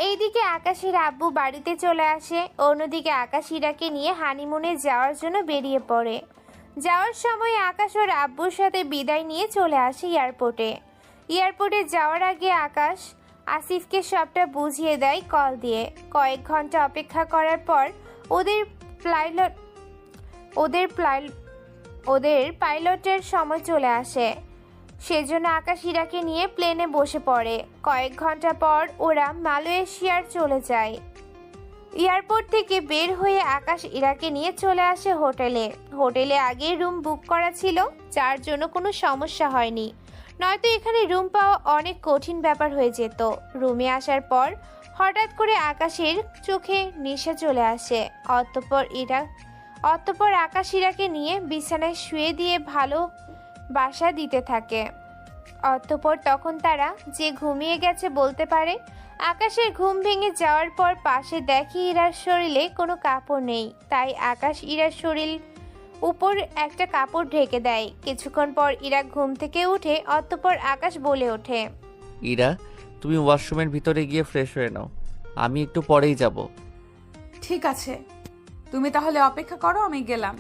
এইদিকে আকাশের আব্বু বাড়িতে চলে আসে, অন্যদিকে আকাশ ইরাকে নিয়ে হানিমুনে যাওয়ার জন্য বেরিয়ে পড়ে। যাওয়ার সময় আকাশ ওর আব্বুর সাথে বিদায় নিয়ে চলে আসে এয়ারপোর্টে। এয়ারপোর্টে যাওয়ার আগে আকাশ আসিফকে সবটা বুঝিয়ে দেয় কল দিয়ে। কয়েক ঘন্টা অপেক্ষা করার পর ওদের পাইলটের সময় চলে আসে। সেজন্য আকাশ ইরাকে নিয়ে প্লেনে বসে পড়ে। কয়েক ঘন্টা পর ওরা মালয়েশিয়ার চলে যায়। এয়ারপোর্ট থেকে বের হয়ে আকাশ ইরাকে নিয়ে চলে আসে হোটেলে আগে রুম বুক করা ছিল, যার জন্য কোনো সমস্যা হয়নি, নয়তো এখানে রুম পাওয়া অনেক কঠিন ব্যাপার হয়ে যেত। রুমে আসার পর হঠাৎ করে আকাশের চোখে নেশা চলে আসে। অতঃপর আকাশ ইরাকে নিয়ে বিছানায় শুয়ে দিয়ে ভালো বাসা দিতে থাকে। অতঃপর তখন তারা যে ঘুমিয়ে গেছে বলতে পারে। আকাশের ঘুম ভেঙে যাওয়ার পর পাশে দেখি ইরার শরীরে কোনো কাপড় নেই, তাই আকাশ ইরার শরীর উপর একটা কাপড় ঢেকে দেয়। কিছুক্ষণ পর ইরা ঘুম থেকে উঠে। অতঃপর আকাশ বলে ওঠে, ইরা তুমি ওয়াশরুমের ভিতরে গিয়ে ফ্রেশ হয়ে নাও, আমি একটু পরেই যাব। ঠিক আছে, তুমি তাহলে অপেক্ষা করো, আমি গেলাম।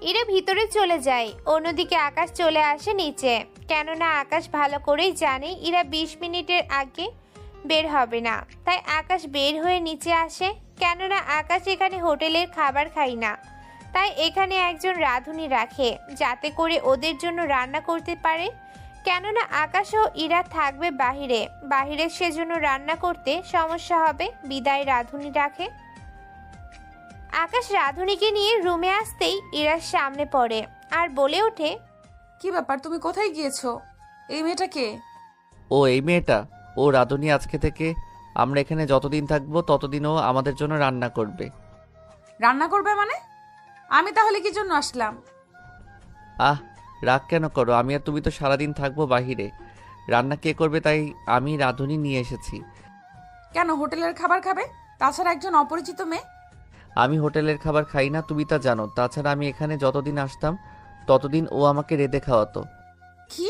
ইরা ভিতরে চলে যায়। অন্যদিকে আকাশ চলে আসে নিচে, কেননা আকাশ ভালো করেই জানে ইরা 20 মিনিটের আগে বের হবে না, তাই আকাশ বের হয়ে নিচে আসে। কেননা আকাশ এখানে হোটেলের খাবার খায় না, তাই এখানে একজন রাঁধুনি রাখে যাতে করে ওদের জন্য রান্না করতে পারে। কেননা আকাশ ও ইরা থাকবে বাহিরে সেজন্য রান্না করতে সমস্যা হবে, বিদায় রাঁধুনি রাখে। আকাশ রাঁধুনিকে নিয়ে রুমে আসতেই ইরার সামনে পড়ে আর বলে ওঠে, কি ব্যাপার, তুমি কোথায় গিয়েছো? এই মেয়েটা কে? ও এই মেয়েটা, ও রাধুনি। আজকে থেকে আমরা এখানে যতদিন থাকবো ততদিনও আমাদের জন্য রান্না করবে। রান্না করবে মানে? আমি তাহলে কি জন্য আসলাম? আহ রাগ কেন করো, আমি আর তুমি তো সারাদিন থাকবো বাহিরে, রান্না কে করবে তাই আমি রাঁধুনি নিয়ে এসেছি। কেন হোটেলের খাবার খাবে? তাছাড়া একজন অপরিচিত মেয়ে। আমি হোটেলের খাবার খাই না, তুমি তা জানো। তাছাড়া আমি এখানে যতদিন আসতাম ততদিন ও আমাকে রেঁধে খাওয়াতো। কি,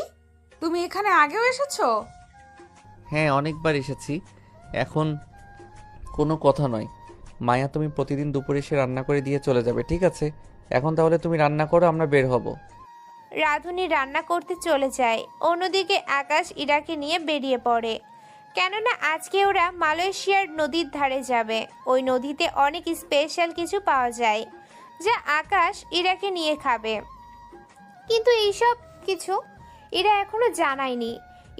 তুমি এখানে আগেও এসেছো? হ্যাঁ অনেকবার এসেছি, এখন কোনো কথা নয়। মায়া তুমি প্রতিদিন দুপুরে এসে রান্না করে দিয়ে চলে যাবে, ঠিক আছে? এখন তাহলে তুমি রান্না করো, আমরা বের হব। রাঁধুনি রান্না করতে চলে যায়। অন্যদিকে আকাশ ইরাকে নিয়ে বেরিয়ে পড়ে, কেননা আজকে ওরা মালয়েশিয়ার নদীর ধারে যাবে। ওই নদীতে অনেক স্পেশাল কিছু পাওয়া যায় যা আকাশ ইরাকে নিয়ে খাবে, কিন্তু এইসব কিছু ইরা এখনো জানায়নি।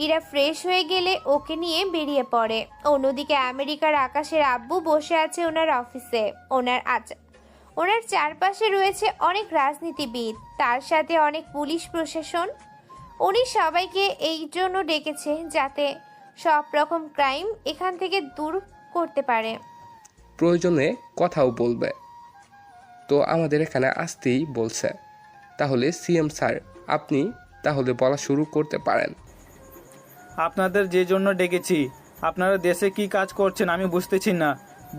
ইরা ফ্রেশ হয়ে গেলে ওকে নিয়ে বেরিয়ে পড়ে। অন্যদিকে আমেরিকার আকাশের আব্বু বসে আছে ওনার অফিসে। ওনার চারপাশে রয়েছে অনেক রাজনীতিবিদ, তার সাথে অনেক পুলিশ প্রশাসন। উনি সবাইকে এই জন্য ডেকেছে যাতে সব রকম ক্রাইম এখান থেকে দূর করতে পারে। প্রয়োজনে কথাও বলবে, তো আমাদের এখানে আসতেই বলছে। তাহলে সিএম স্যার, আপনি তাহলে বলা শুরু করতে পারেন। আপনাদের যে জন্য ডেকেছি, আপনারা দেশে কি কাজ করছেন আমি বুঝতেছি না।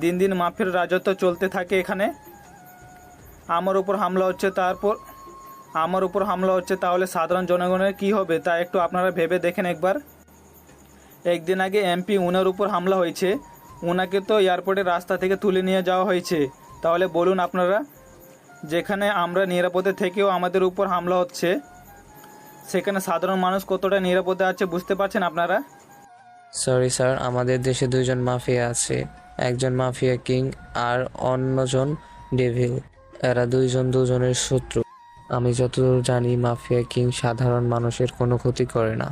দিন দিন মাফিয়ার রাজত্ব চলতে থাকে এখানে। আমার উপর হামলা হচ্ছে, তাহলে সাধারণ জনগণের কি হবে তা একটু আপনারা ভেবে দেখেন একবার। একদিন আগে এমপি উনার উপর হামলা হয়েছে, ওনাকে তো এয়ারপোর্টের রাস্তা থেকে তুলে নিয়ে যাওয়া হয়েছে। তাহলে বলুন আপনারা, যেখানে আমরা নিরাপদে থেকেও আমাদের উপর হামলা হচ্ছে, সেখানে সাধারণ মানুষ কতটা নিরাপদে আছে বুঝতে পারছেন আপনারা? সরি স্যার, আমাদের দেশে দুইজন মাফিয়া আছে, একজন মাফিয়া কিং আর অন্যজন ডেভিল। এরা দুজনের শত্রু। আমি যতদূর জানি মাফিয়া কিং সাধারণ মানুষের কোনো ক্ষতি করে না,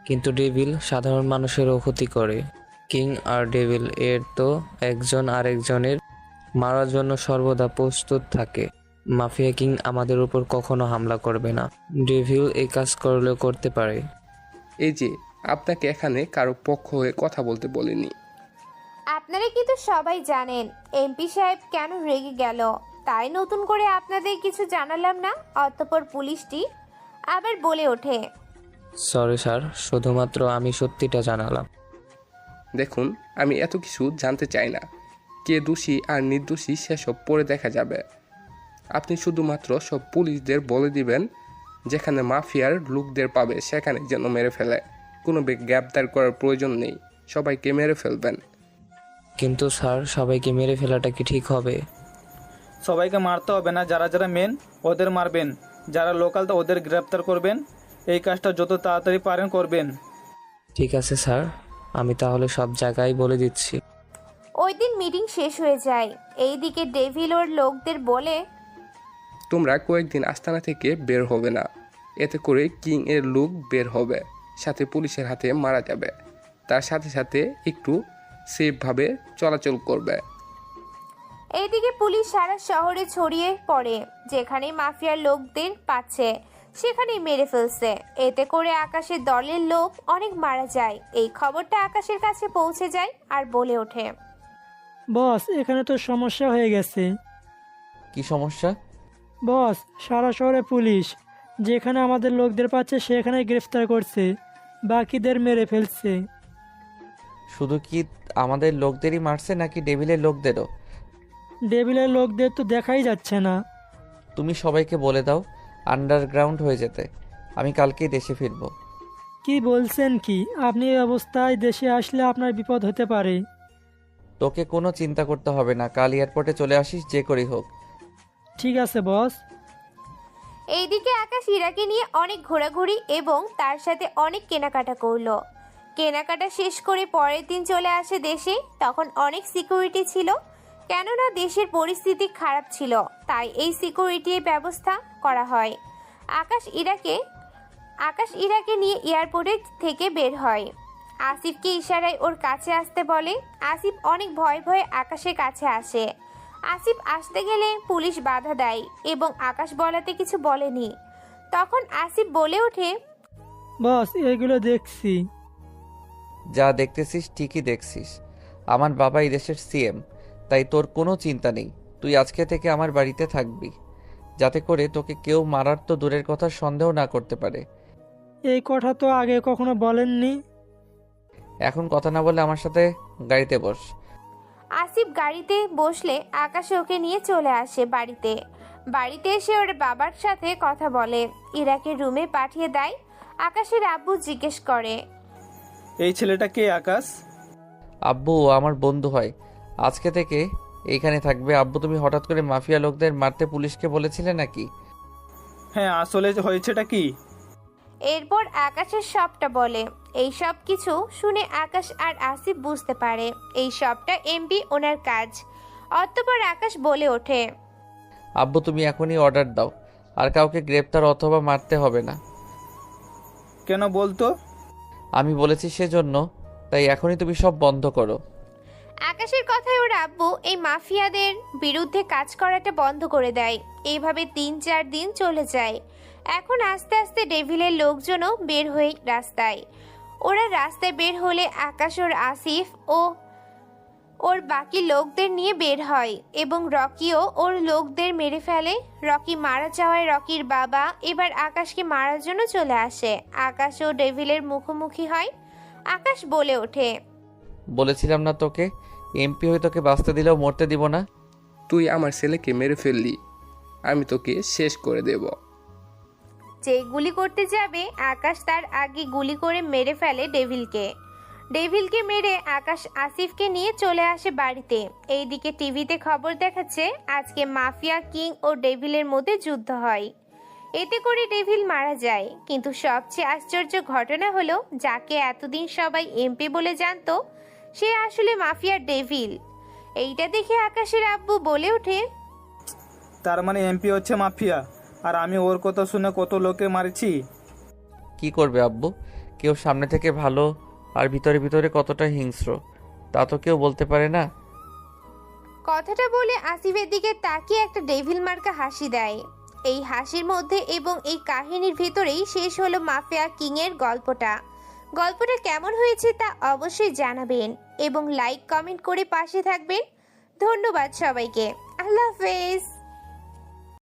কিন্তু ডেভিল সাধারণ মানুষেরও ক্ষতি করে। কিং আর ডেভিল এর তো একজন আরেকজনের মারার জন্য সর্বদা প্রস্তুত থাকে। মাফিয়া কিং আমাদের উপর কখনো হামলা করবে না, ডেভিল এই কাজ করলেও করতে পারে। এই যে আপনাকে এখানে কারো পক্ষ হয়ে কথা বলতে বলিনি। আপনারা কিন্তু সবাই জানেন এমপি সাহেব কেন রেগে গেল, তাই নতুন করে আপনাদের কিছু জানালাম না। অতঃপর পুলিশটি আবার বলে ওঠে, সরি স্যার, শুধুমাত্র আমি সত্যিটা জানালাম। দেখুন, আমি এত কিছু জানতে চাই না। কে দোষী আর নির্দোষী সেসব পরে দেখা যাবে। আপনি শুধুমাত্র সব পুলিশদের বলে দিবেন, যেখানে মাফিয়ার লোকদের পাবে সেখানে যেন মেরে ফেলে। কোনো গ্রেপ্তার করার প্রয়োজন নেই, সবাইকে মেরে ফেলবেন। কিন্তু স্যার, সবাইকে মেরে ফেলাটা কি ঠিক হবে? সবাইকে মারতে হবে না, যারা যারা মেন ওদের মারবেন, যারা লোকাল তো ওদের গ্রেপ্তার করবেন। এই কাজটা যত তাড়াতাড়ি পারেন করবেন। ঠিক আছে স্যার, আমি তাহলে সব জায়গায় বলে দিচ্ছি। ওই দিন মিটিং শেষ হয়ে যায়। এইদিকে ডেভিল ওর লোকদের বলে, তোমরা কয়েকদিন আস্তানা থেকে বের হবে না, এতে করে কিং এর লোক বের হবে, সাথে পুলিশের হাতে মারা যাবে। তার সাথে সাথে একটু সেফভাবে চলাচল করবে। এইদিকে পুলিশ সারা শহরে ছড়িয়ে পড়ে, যেখানে মাফিয়ার লোকদের পাচ্ছে সেখানেই মেরে ফেলছে। এতে করে আকাশের দলের লোক অনেক মারা যায়। এই খবরটা আকাশের কাছে পৌঁছে যায় আর বলে ওঠে, বস, এখানে তো সমস্যা হয়ে গেছে। কি সমস্যা? বস, সারা শহরে পুলিশ যেখানে আমাদের লোকদের পাচ্ছে সেখানে গ্রেফতার করছে, বাকিদের মেরে ফেলছে। শুধু কি আমাদের লোকদেরই মারছে নাকি ডেভিলের লোকদেরও? ডেভিলের লোকদের তো দেখাই যাচ্ছে না। তুমি সবাইকে বলে দাও আন্ডারগ্রাউন্ড হয়ে যেতে। আমি কালকেই দেশে ফিরব। কি বলছেন কি? আপনি এই অবস্থায় দেশে আসলে আপনার বিপদ হতে পারে। তোকে কোনো চিন্তা করতে হবে না, কাল এয়ারপোর্টে চলে আসিস যে করেই হোক। ঠিক আছে বস। এইদিকে আকাশ ইরাকে নিয়ে অনেক ঘোরাঘুরি এবং তার সাথে অনেক কেনাকাটা করলো। কেনাকাটা শেষ করে পরের দিন চলে আসে দেশে। তখন অনেক সিকিউরিটি ছিল, কেননা দেশের পরিস্থিতি খারাপ ছিল, তাই এই সিকিউরিটির ব্যবস্থা করা হয়। আকাশ ইরাকে নিয়ে এয়ারপোর্টে থেকে বের হয়। আসিফকে ইশারায় ওর কাছে আসতে বলে। আসিফ অনেক ভয়ে ভয়ে আকাশের কাছে আসে। আসিফ আসতে গেলে পুলিশ বাধা দেয় এবং আকাশ বলাতে কিছু বলেনি। তখন আসিফ বলে ওঠে, বস, এগুলো দেখছি। যা দেখতেছিস ঠিকই দেখছিস। আমার বাবা এই দেশের সিএম, তাই তোর কোনো চিন্তা নেই। তুই আজকে থেকে আমার বাড়িতে থাকবি, যাতে করে তোকে কেউ মারার তো দূরের কথা সন্দেহ না করতে পারে। এই কথা তো আগে কখনো বলেননি। এখন কথা না বলে আমার সাথে গাড়িতে বস। আসিফ গাড়িতে বসলে আকাশ ওকে নিয়ে চলে আসে বাড়িতে এসে ওর বাবার সাথে কথা বলে। ইরাকে রুমে পাঠিয়ে দেয়। আকাশের আব্বু জিজ্ঞেস করে, এই ছেলেটা কে আকাশ? আব্বু, ও আমার বন্ধু হয়, আজকে থেকে এইখানে থাকবে। আব্বু, তুমি হঠাৎ করে মাফিয়া লোকদের মারতে পুলিশকে বলেছিলে নাকি? হ্যাঁ, আসলে হয়েছেটা কি? এরপর আকাশের সবটা বলে। এই সব কিছু শুনে আকাশ আর আসিফ বুঝতে পারে এই সবটা এমপি ওনার কাজ। অতঃপর আকাশ বলে ওঠে, আব্বু, তুমি এখনই অর্ডার দাও, আর কাউকে গ্রেপ্তার অথবা মারতে হবে না। কেন বলতো? আমি বলেছি সেজন্য, তাই এখনই তুমি সব বন্ধ করো। আকাশের কথায় ওর আব্বু এই মাফিয়াদের বিরুদ্ধে কাজ করাটা বন্ধ করে দেয়। এইভাবে 3-4 দিন চলে যায়। এখন আস্তে আস্তে ডেভিলের লোকজনও বের হয়ে রাস্তায়। ওরা রাস্তায় বের হলে আকাশ ওর আসিফ ও ওর বাকি লোকদের নিয়ে বের হয় এবং রকিও ওর লোকদের মেরে ফেলে। রকি মারা যাওয়ায় রকির বাবা এবার আকাশকে মারার জন্য চলে আসে। আকাশ ও ডেভিলের মুখোমুখি হয়। আকাশ বলে ওঠে, বলেছিলাম না তোকে, এমপি হয়ে তোকে বাঁচতে দিলেও মরতে দিব না। তুই আমার ছেলেকে মেরে ফেললি, আমি তোকে শেষ করে দেব। যে গুলি করতে যাবে আকাশ তার আগে গুলি করে মেরে ফেলে ডেভিলকে মেরে আকাশ আসিফকে নিয়ে চলে আসে বাড়িতে। এইদিকে টিভিতে খবর দেখাচ্ছে আজকে মাফিয়া কিং ও ডেভিলের মধ্যে যুদ্ধ হয়। এতে করে ডেভিল মারা যায়, কিন্তু সবচেয়ে আশ্চর্য ঘটনা হলো যাকে এতদিন সবাই এমপি বলে জানতো সে আসলে মাফিয়া ডেভিল। এইটা দেখে আকাশের আব্বু বলে ওঠে, তার মানে এমপি হচ্ছে মাফিয়া, আর আমি ওর কথা শুনে কত লোকে মারছি। কি করবে আব্বু, কেউ সামনে থেকে ভালো আর ভিতরে ভিতরে কতটা হিংস্র তা তো কেউ বলতে পারে না। কথাটা বলে আসিফের দিকে তাকিয়ে একটা ডেভিল মার্কা হাসি দেয়। এই হাসির মধ্যে এবং এই কাহিনীর ভিতরেই শেষ হলো মাফিয়া কিং এর গল্পটা কেমন হয়েছে তা অবশ্যই জানাবেন এবং লাইক কমেন্ট করে পাশে থাকবেন। ধন্যবাদ সবাইকে। আল্লাহ হাফেজ।